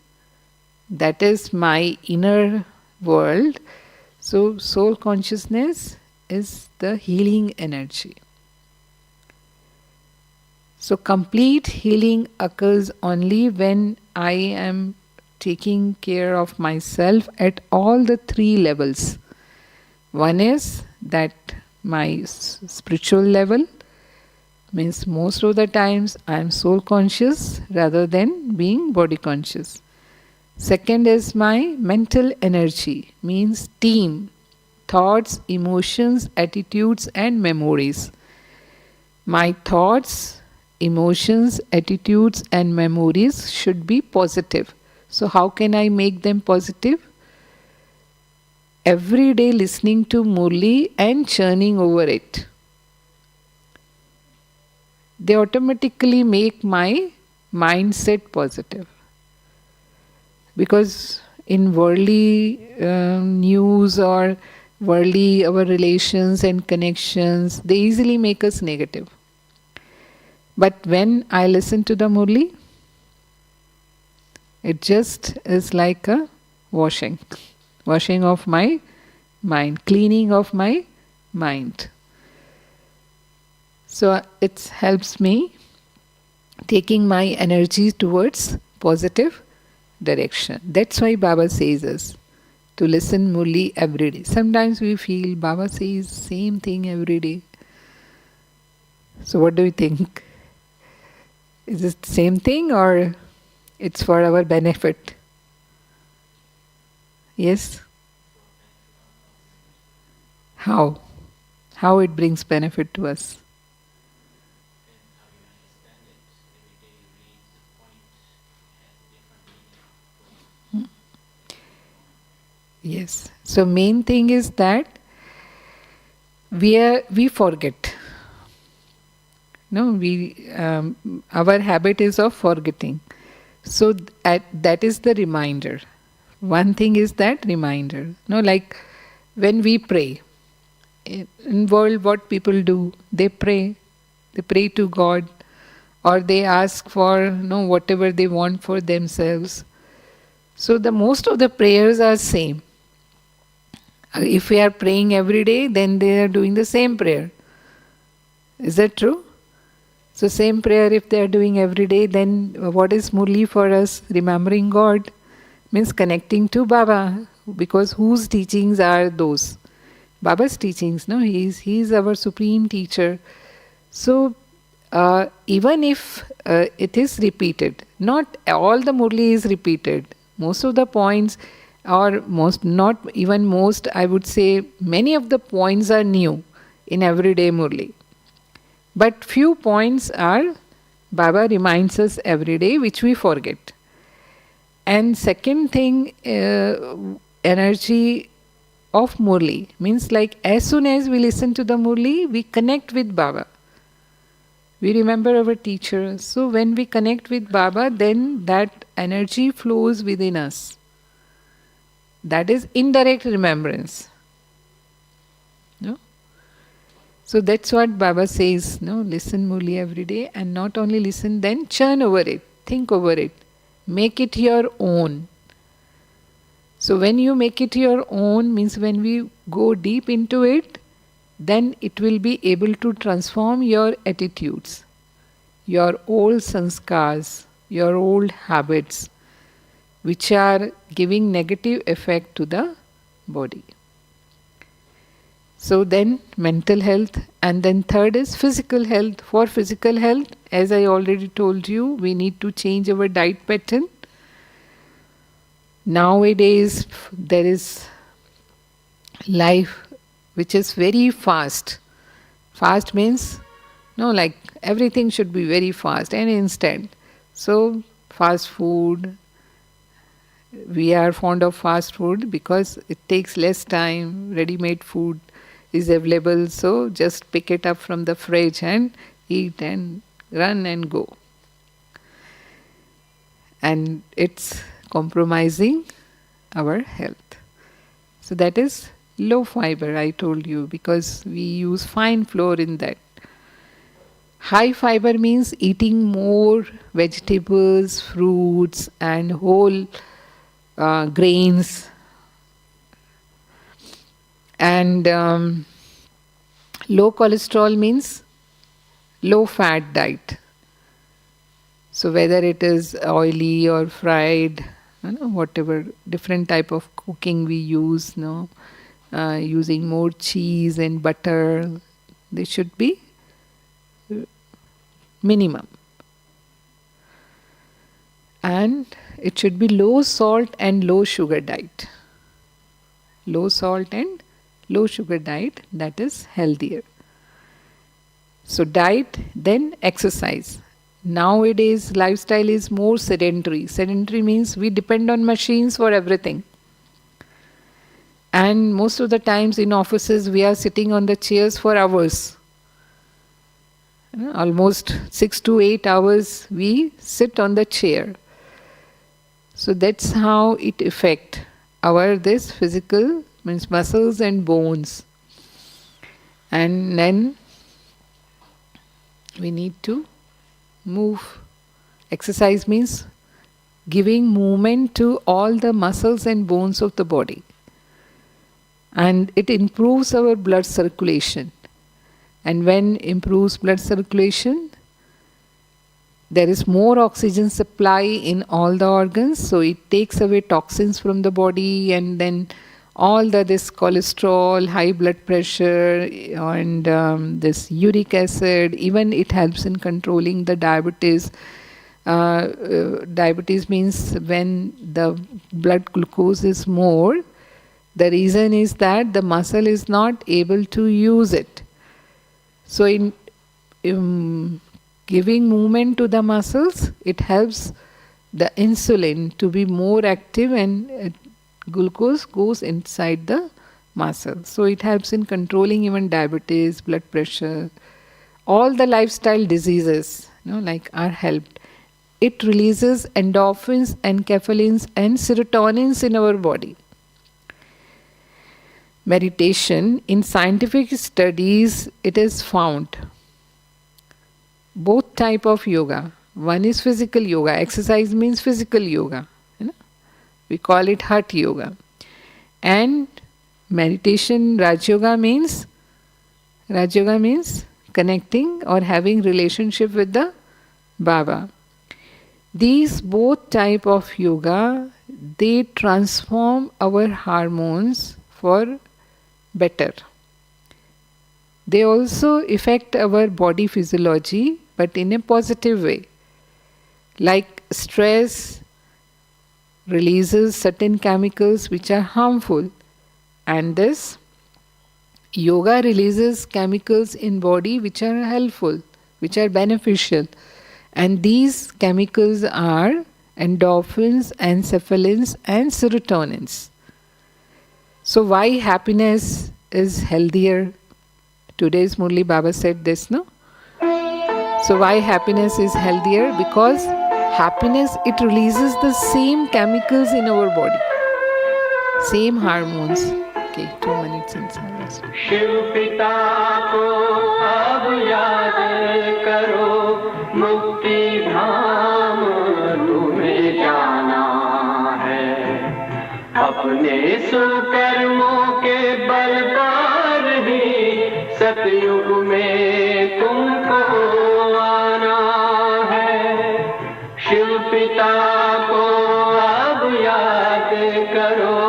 that is my inner world. So soul consciousness is the healing energy. So complete healing occurs only when I am taking care of myself at all the three levels. One is that my spiritual level, means most of the times I am soul conscious rather than being body conscious. Second is my mental energy, means team, thoughts, emotions, attitudes and memories. My thoughts, emotions, attitudes and memories should be positive. So how can I make them positive? Every day listening to Murli and churning over it. They automatically make my mindset positive. Because in worldly news or worldly our relations and connections, they easily make us negative. But when I listen to the Murli, it just is like a washing of my mind, cleaning of my mind. So it helps me taking my energy towards positive direction. That's why Baba says us to listen Murli every day. Sometimes we feel Baba says same thing every day. So what do you think? Is it the same thing or it's for our benefit? Yes? How? How it brings benefit to us? Yes. So main thing is that we forget. No, our habit is of forgetting. So that is the reminder. One thing is that reminder. No, like when we pray. In world, what people do? They pray. They pray to God, or they ask for whatever they want for themselves. So the most of the prayers are same. If we are praying every day, then they are doing the same prayer. Is that true? So same prayer if they are doing every day, then what is Murli for us? Remembering God means connecting to Baba, because whose teachings are those? Baba's teachings, no? He is our supreme teacher. So even if it is repeated, not all the Murli is repeated. Most of the points, or most, not even most, I would say many of the points are new in everyday Murli. But few points are Baba reminds us every day, which we forget. And second thing, energy of Murli means like as soon as we listen to the Murli, we connect with Baba. We remember our teacher. So when we connect with Baba, then that energy flows within us. That is indirect remembrance. No? So that's what Baba says, no? Listen Murli every day, and not only listen, then churn over it, think over it, make it your own. So when you make it your own, means when we go deep into it, then it will be able to transform your attitudes, your old sanskars, your old habits, which are giving negative effect to the body. So then mental health, and then third is physical health. For physical health, as I already told you, we need to change our diet pattern. Nowadays there is life which is very fast. Fast means, no, like everything should be very fast and instant. So fast food, we are fond of fast food because it takes less time, ready-made food is available, so just pick it up from the fridge and eat and run and go. And it's compromising our health. So that is low fiber, I told you, because we use fine flour in that. High fiber means eating more vegetables, fruits and whole grains. And low cholesterol means low fat diet. So whether it is oily or fried, whatever different type of cooking we use, using more cheese and butter, they should be minimum. And it should be low salt and low sugar diet. Low salt and low sugar diet, that is healthier. So diet, then exercise. Nowadays lifestyle is more sedentary. Sedentary means we depend on machines for everything. And most of the times in offices we are sitting on the chairs for hours. Almost 6 to 8 hours we sit on the chair. So that's how it affects our this physical, means muscles and bones. And then we need to move. Exercise means giving movement to all the muscles and bones of the body. And it improves our blood circulation. And when improves blood circulation, there is more oxygen supply in all the organs, so it takes away toxins from the body, and then all this cholesterol, high blood pressure, and this uric acid, even it helps in controlling the diabetes. Diabetes means when the blood glucose is more, the reason is that the muscle is not able to use it. So in giving movement to the muscles, it helps the insulin to be more active, and glucose goes inside the muscle. So it helps in controlling even diabetes, blood pressure, all the lifestyle diseases, like are helped. It releases endorphins and cephalins and serotonins in our body. Meditation, in scientific studies, it is found both type of yoga. One is physical yoga. Exercise means physical yoga. We call it Hatha yoga. And meditation, Raj yoga means connecting or having relationship with the Baba. These both type of yoga, they transform our hormones for better. They also affect our body physiology, but in a positive way. Like stress releases certain chemicals which are harmful, and this yoga releases chemicals in body which are helpful, which are beneficial. And these chemicals are endorphins, encephalins and serotonins. So why happiness is healthier? Today's Murli Baba said this, no? So why happiness is healthier? Because happiness, it releases the same chemicals in our body, same hormones. Okay, 2 minutes in silence. Shiv पिता को अब याद करो, मुक्ति धाम तुम्हें जाना है। अपने सुकर्मों के बल पर ही सतयुग में तुमको आना है। शिव पिता को अब याद करो।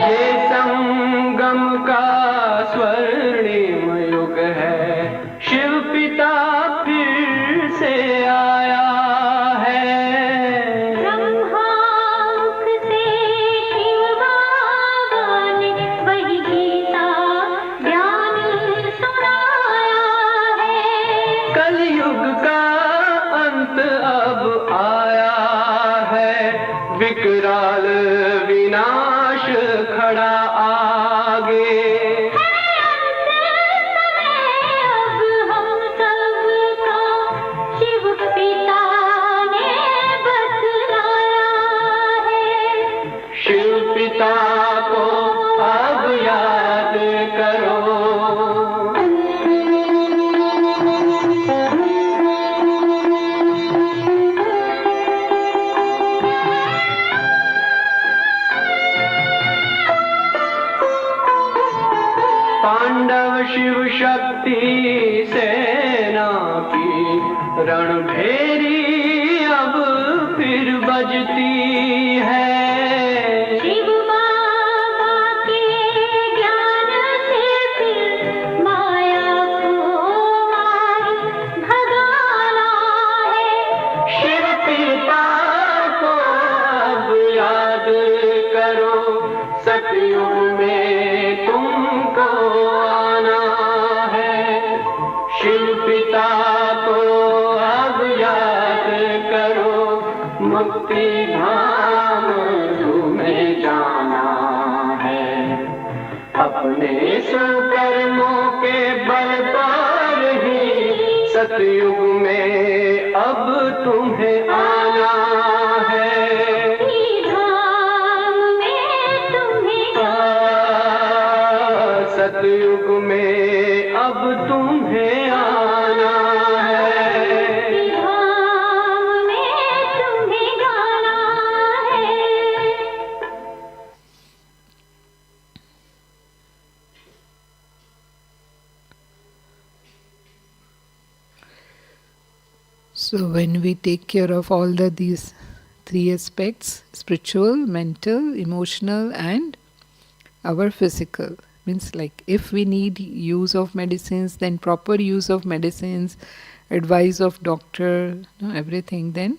ये संगम का स्वर्णिम युग है, शिव पिता फिर से आया है। ब्रह्मांक से शिव बाबा ने वही गीता ज्ञान सुनाया है। कलयुग का अंत अब आया है, विकराल विनाश खड़ा आगे। अब हम सबका शिव पिता ने बतलाया है। शिव पिता को अब याद करो। पांडव शिव शक्ति सेना की रणभेरी अब फिर बजती है। शिव बाबा के ज्ञान से फिर माया को मार भगाना है। शिव पिता को अब याद करो, सतयुग में तुमको आना है। शिव पिता को अब याद करो, मुक्ति धाम तुम्हें जाना है। अपने सुकर्मों के बल पर ही सतयुग में अब तुम्हें आना है। धाम में तुम्हें सतयुग में अब तुम्हें आना है। धाम में तुम्हें गाना है। So when we take care of all these 3 aspects, spiritual, mental, emotional and our physical, means like if we need use of medicines, then proper use of medicines, advice of doctor, everything, then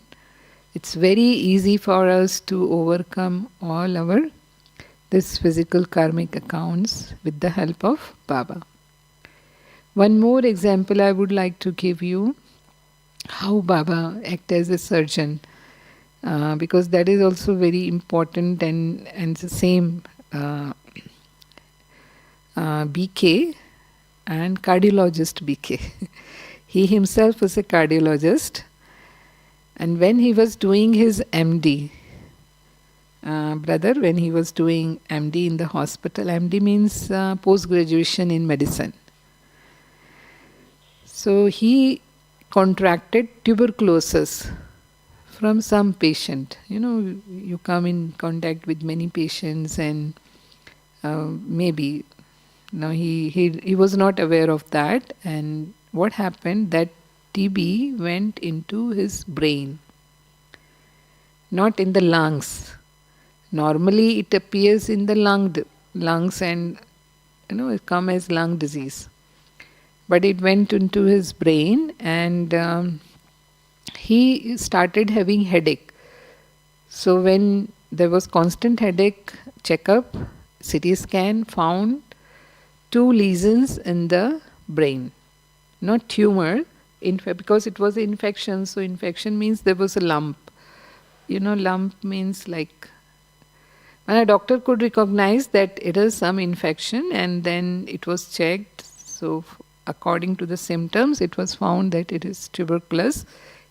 it's very easy for us to overcome all our this physical karmic accounts with the help of Baba. One more example I would like to give you, how Baba act as a surgeon, because that is also very important, and the same BK and cardiologist BK. He himself was a cardiologist, and when he was doing his MD, when he was doing MD in the hospital, MD means post-graduation in medicine. So he contracted tuberculosis from some patient. You come in contact with many patients, and maybe he was not aware of that. And what happened, that TB went into his brain, not in the lungs. Normally it appears in the lungs and it come as lung disease. But it went into his brain, and he started having headache. So when there was constant headache, checkup, CT scan found 2 lesions in the brain. Not tumor, because it was infection. So infection means there was a lump. Lump means like, when a doctor could recognize that it is some infection, and then it was checked. So according to the symptoms, it was found that it is tuberculous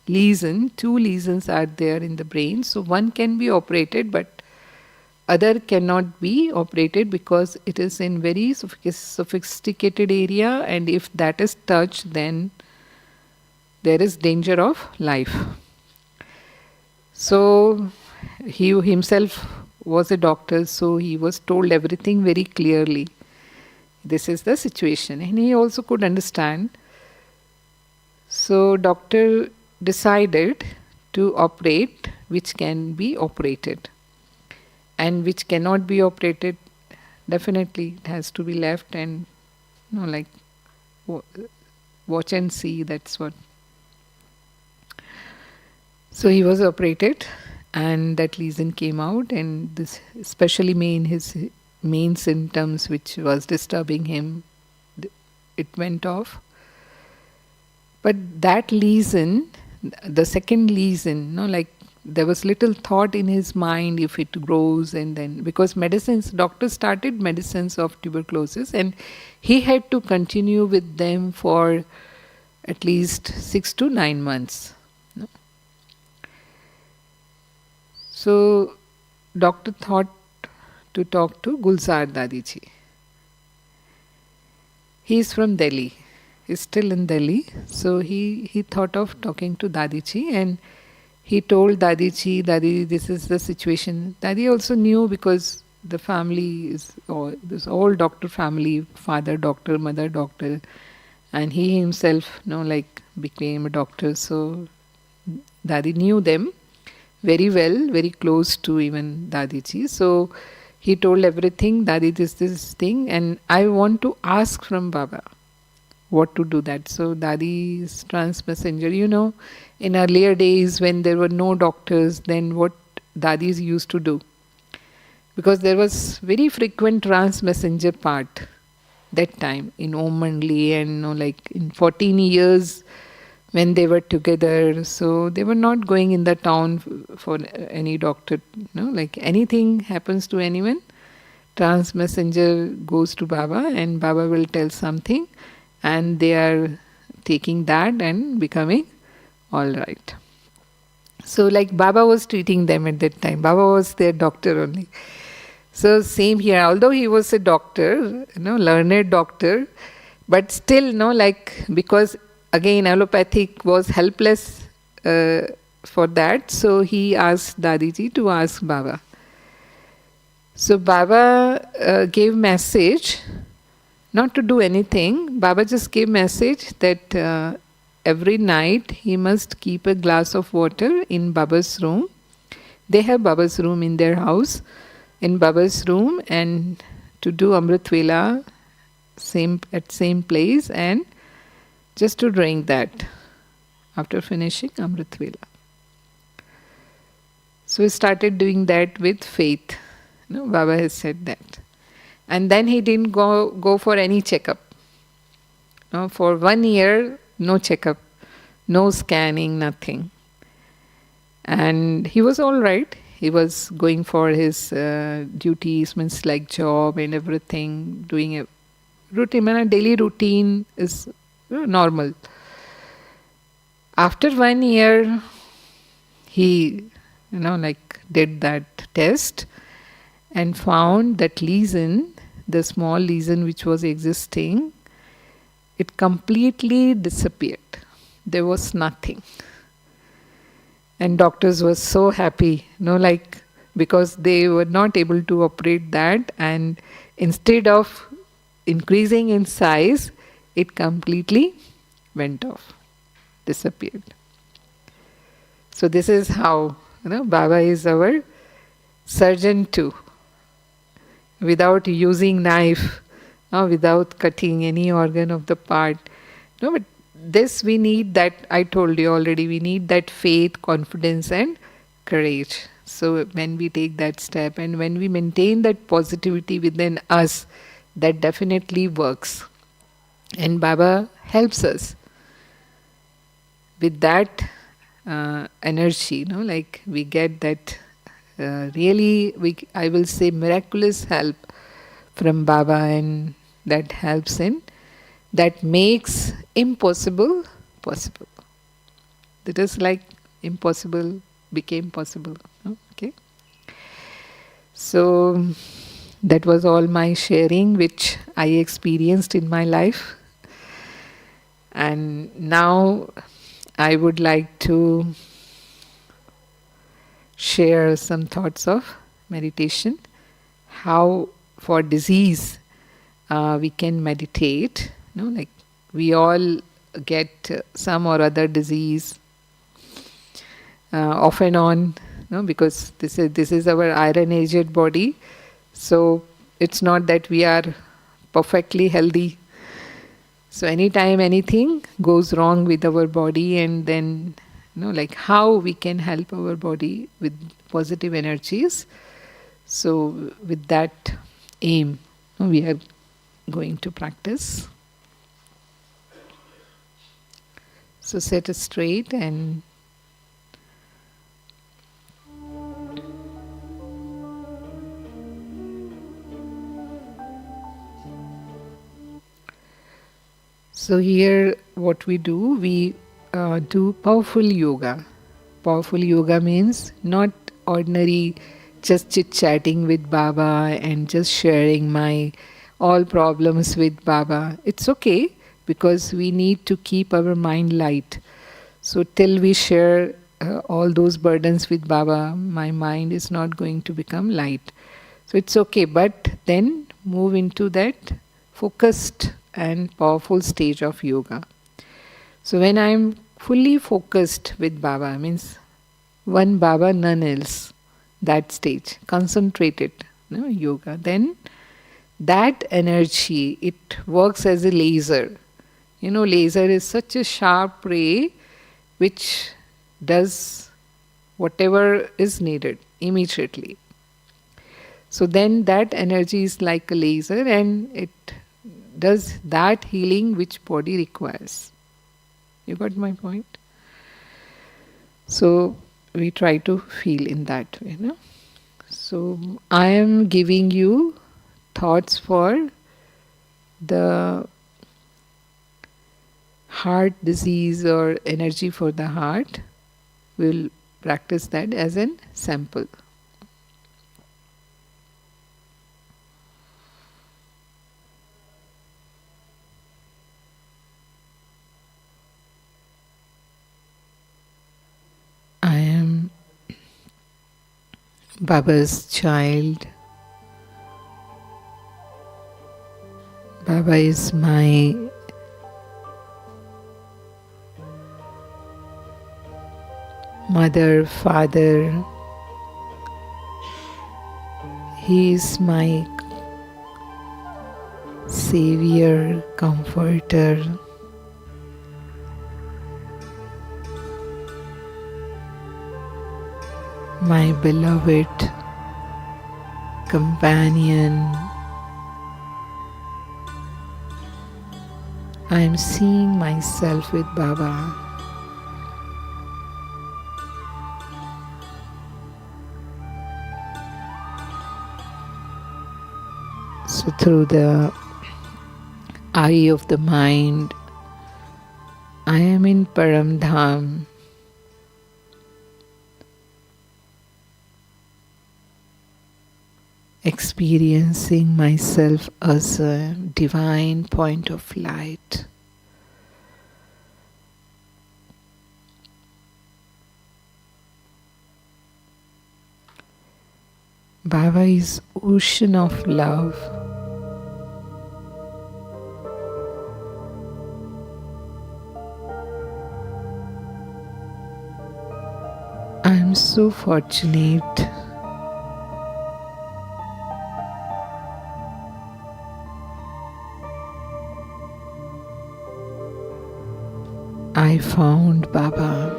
lesion. 2 lesions are there in the brain. So one can be operated, but other cannot be operated because it is in very sophisticated area, and if that is touched, then there is danger of life. So he himself was a doctor, so he was told everything very clearly. This is the situation, and he also could understand. So doctor decided to operate which can be operated, and which cannot be operated, definitely it has to be left and like watch and see. That's what. So he was operated, and that lesion came out, and this especially his main symptoms which was disturbing him, it went off. But that lesion, the second lesion, like there was little thought in his mind if it grows, and then because doctors started medicines of tuberculosis, and he had to continue with them for at least 6 to 9 months. So doctor thought to talk to Gulzar Dadiji. He is from Delhi. He's still in Delhi. So he thought of talking to Dadiji, and he told Dadiji, Dadi, this is the situation. Dadi also knew because the family is this all doctor family, father doctor, mother doctor, and he himself became a doctor. So Dadi knew them very well, very close to even Dadiji. So he told everything, Dadi, this thing, and I want to ask from Baba what to do that. So Dadi's trans messenger, in earlier days when there were no doctors, then what Dadis used to do, because there was very frequent trans messenger part that time in Om Mandli, and in 14 years when they were together, so they were not going in the town for any doctor, anything happens to anyone, trans messenger goes to Baba, and Baba will tell something, and they are taking that and becoming all right. So Baba was treating them at that time. Baba was their doctor only. So same here, although he was a doctor, learned doctor, but still, because again allopathic was helpless for that, so he asked Dadiji to ask Baba. So Baba gave message not to do anything. Baba just gave message that every night he must keep a glass of water in Baba's room. They have Baba's room in their house, in Baba's room, and to do Amrit Vela at same place, and just to drink that after finishing Amrit Vela. So he started doing that with faith. Baba has said that. And then he didn't go for any checkup. For 1 year, no checkup, no scanning, nothing. And he was all right. He was going for his duties, means like job and everything, doing a routine. A daily routine is normal. After 1 year, he, did that test and found that lesion, the small lesion which was existing, it completely disappeared. There was nothing. And doctors were so happy, because they were not able to operate that, and instead of increasing in size, it completely went off, disappeared. So this is how, Baba is our surgeon too. Without using knife, without cutting any organ of the part. But this we need that, I told you already, we need that faith, confidence and courage. So when we take that step and when we maintain that positivity within us, that definitely works. And Baba helps us with that energy, we get that I will say miraculous help from Baba, and that helps in that makes impossible possible. That is like impossible became possible. Okay. So that was all my sharing which I experienced in my life. And now I would like to share some thoughts of meditation. How for disease we can meditate. Like we all get some or other disease off and on, because this is our iron-aged body. So it's not that we are perfectly healthy. So anytime anything goes wrong with our body, and then like how we can help our body with positive energies. So with that aim, we are going to practice. So sit straight and so here what we do, we do powerful yoga. Powerful yoga means not ordinary just chit-chatting with Baba and just sharing my all problems with Baba. It's okay, because we need to keep our mind light. So till we share all those burdens with Baba, my mind is not going to become light. So it's okay, but then move into that focused and powerful stage of yoga. So when I'm fully focused with Baba, means one Baba, none else, that stage, concentrated yoga, then that energy, it works as a laser. Laser is such a sharp ray which does whatever is needed immediately. So then that energy is like a laser, and it does that healing which body requires. You got my point? So we try to feel in that way. So I am giving you thoughts for the heart disease or energy for the heart. We'll practice that as an sample. I am Baba's child. Baba is my mother, father. He is my savior, comforter. My beloved companion. I am seeing myself with Baba. So through the eye of the mind, I am in Param Dham. Experiencing myself as a divine point of light. Baba is ocean of love. I am so fortunate. I found Baba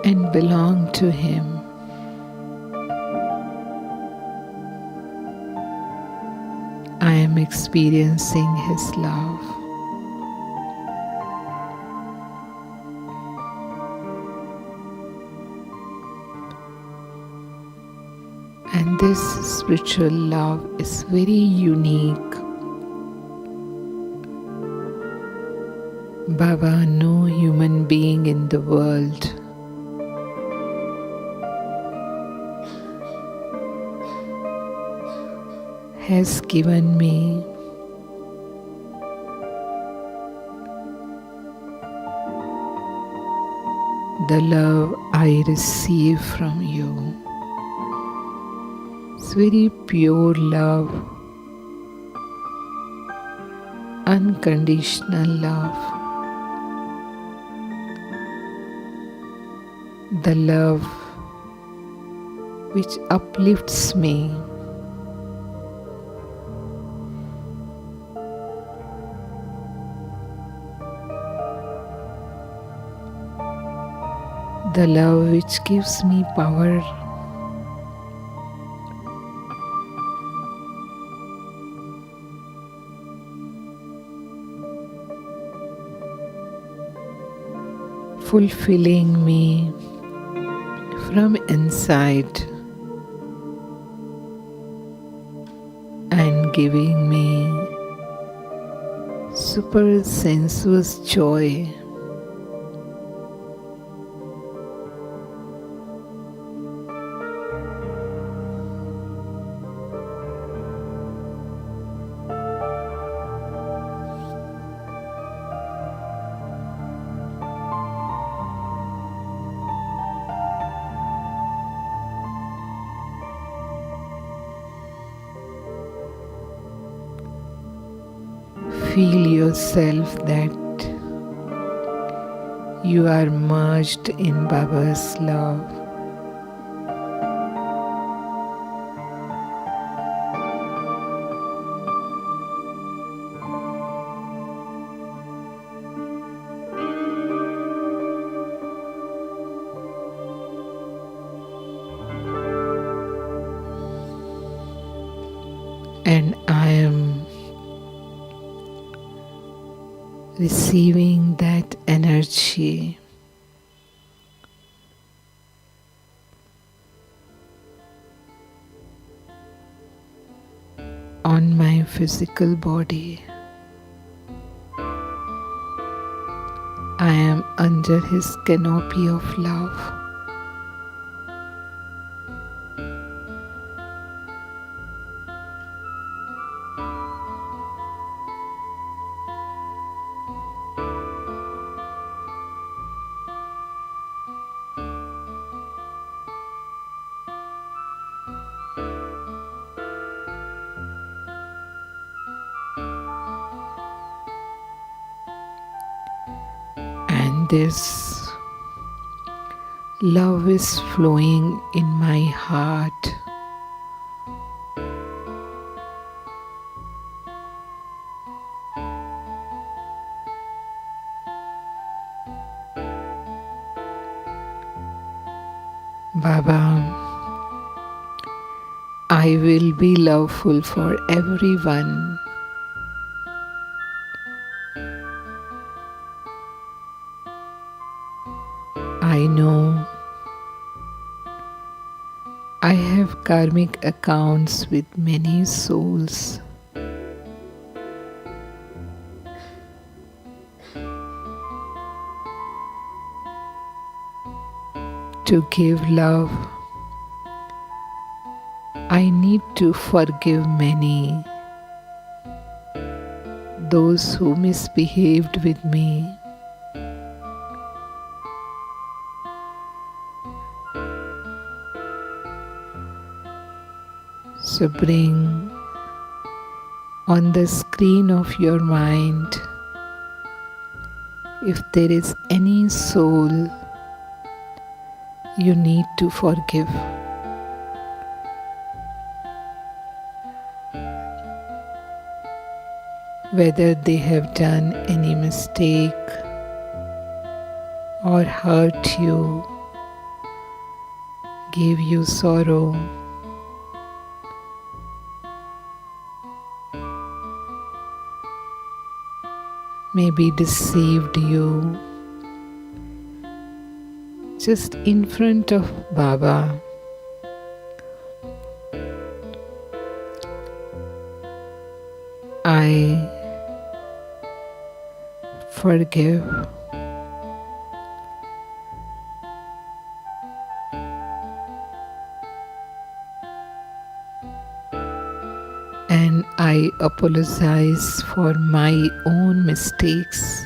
and belong to him. I am experiencing his love. And this spiritual love is very unique. Baba, no human being in the world has given me the love I receive from you. It's very pure love, unconditional love, the love which uplifts me, the love which gives me power, fulfilling me from inside and giving me super sensuous joy. Feel yourself that you are merged in Baba's love. And I am receiving that energy on my physical body. I am under his canopy of love. And this love is flowing in my heart. Baba, I will be loveful for everyone. I know I have karmic accounts with many souls. To give love, I need to forgive many, those who misbehaved with me. So bring on the screen of your mind, if there is any soul you need to forgive. Whether they have done any mistake or hurt you, gave you sorrow, maybe deceived you, just in front of Baba, I forgive, and I apologize for my own mistakes.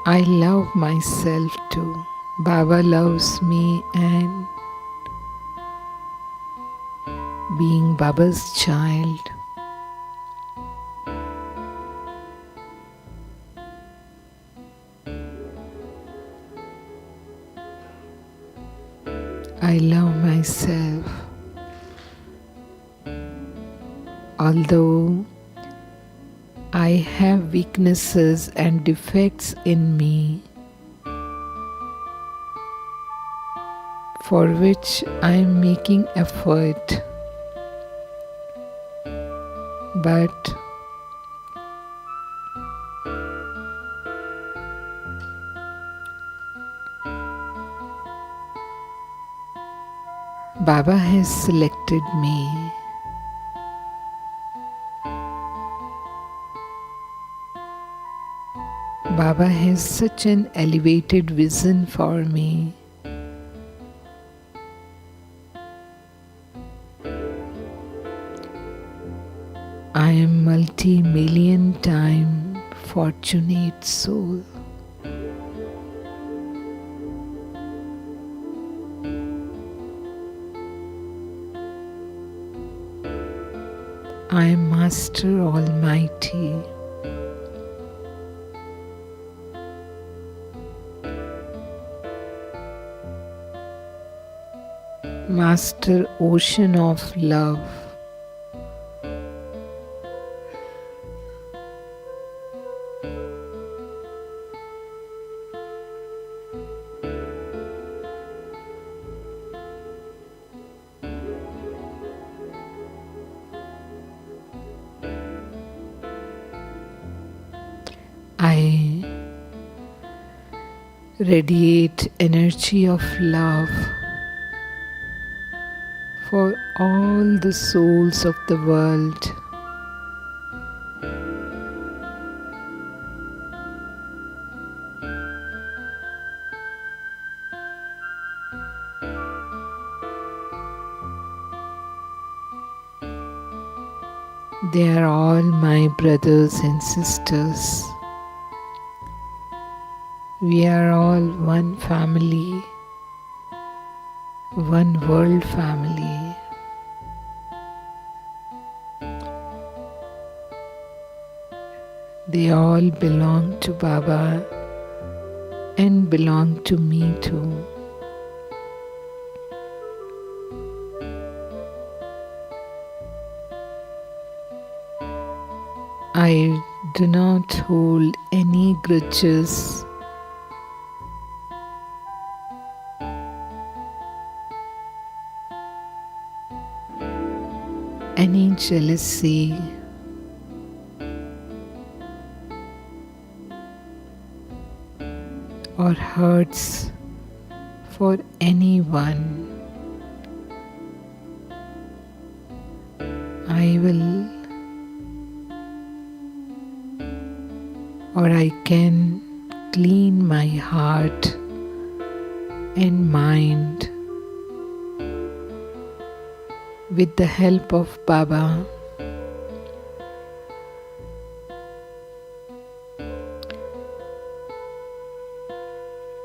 I love myself too. Baba loves me, and being Baba's child, I love myself. Although I have weaknesses and defects in me, for which I am making effort, but Baba has selected me. Baba has such an elevated vision for me. I am multi-million time fortunate soul. I am Master Almighty. Master Ocean of Love. I radiate energy of love for all the souls of the world. They are all my brothers and sisters. We are all one family, one world family. They all belong to Baba and belong to me too. I do not hold any grudges, any jealousy, or hurts for anyone. I will, or I can clean my heart and mind with the help of Baba.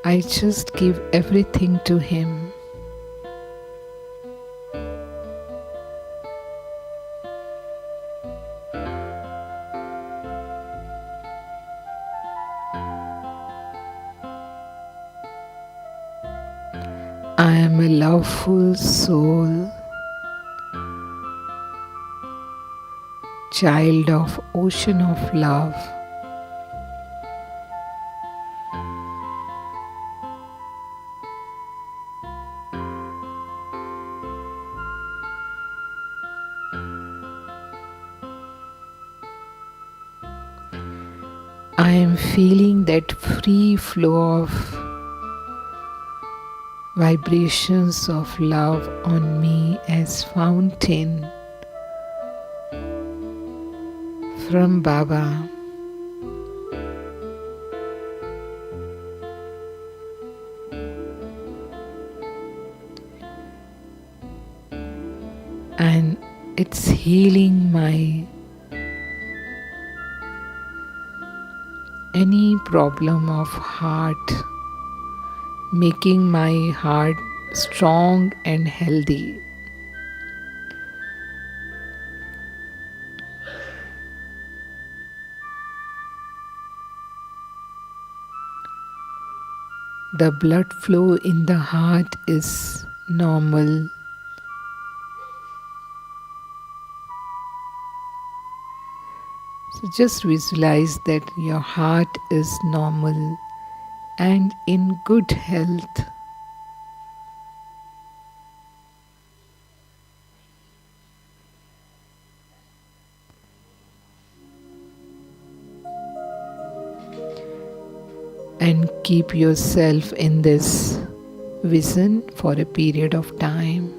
I just give everything to him. I am a loveful soul, child of ocean of love. I am feeling that free flow of vibrations of love on me as fountain from Baba. And it's healing my any problem of heart, making my heart strong and healthy. The blood flow in the heart is normal. So just visualize that your heart is normal and in good health. And keep yourself in this vision for a period of time.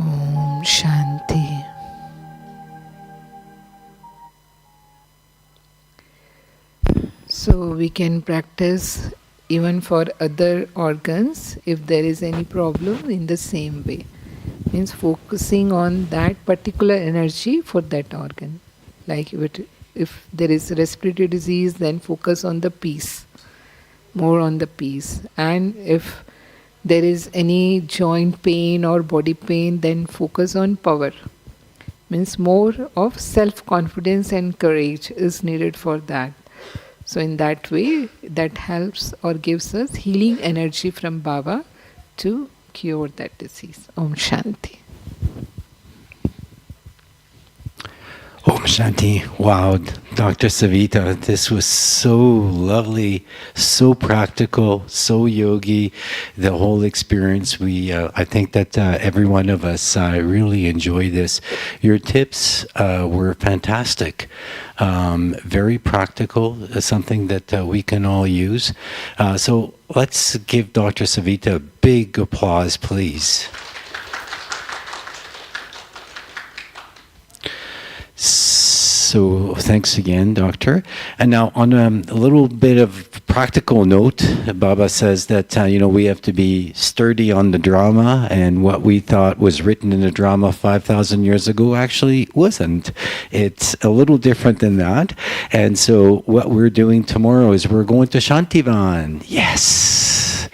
Om Shanti. So we can practice even for other organs if there is any problem in the same way. Means focusing on that particular energy for that organ. Like if there is respiratory disease, then focus on the peace, more on the peace. And if there is any joint pain or body pain, then focus on power. Means more of self-confidence and courage is needed for that. So in that way, that helps or gives us healing energy from Baba to cure that disease. Om Shanti. Om Shanti. Wow, Dr. Savita, this was so lovely, so practical, so yogi. The whole experience, I think that every one of us really enjoyed this. Your tips were fantastic, very practical, something that we can all use. So let's give Dr. Savita a big applause, please. So thanks again, Doctor. And now on a little bit of practical note, Baba says that, we have to be sturdy on the drama, and what we thought was written in the drama 5,000 years ago actually wasn't. It's a little different than that. And so what we're doing tomorrow is we're going to Shantivan. Yes!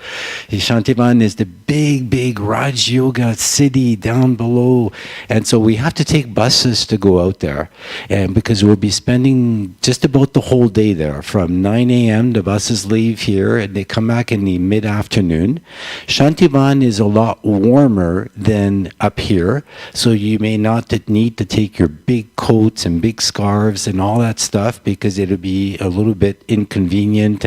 Shantivan is the big Raj Yoga city down below. And so we have to take buses to go out there. And because we'll be spending just about the whole day there. From 9 a.m. the buses leave here and they come back in the mid-afternoon. Shantivan is a lot warmer than up here. So you may not need to take your big coats and big scarves and all that stuff because it'll be a little bit inconvenient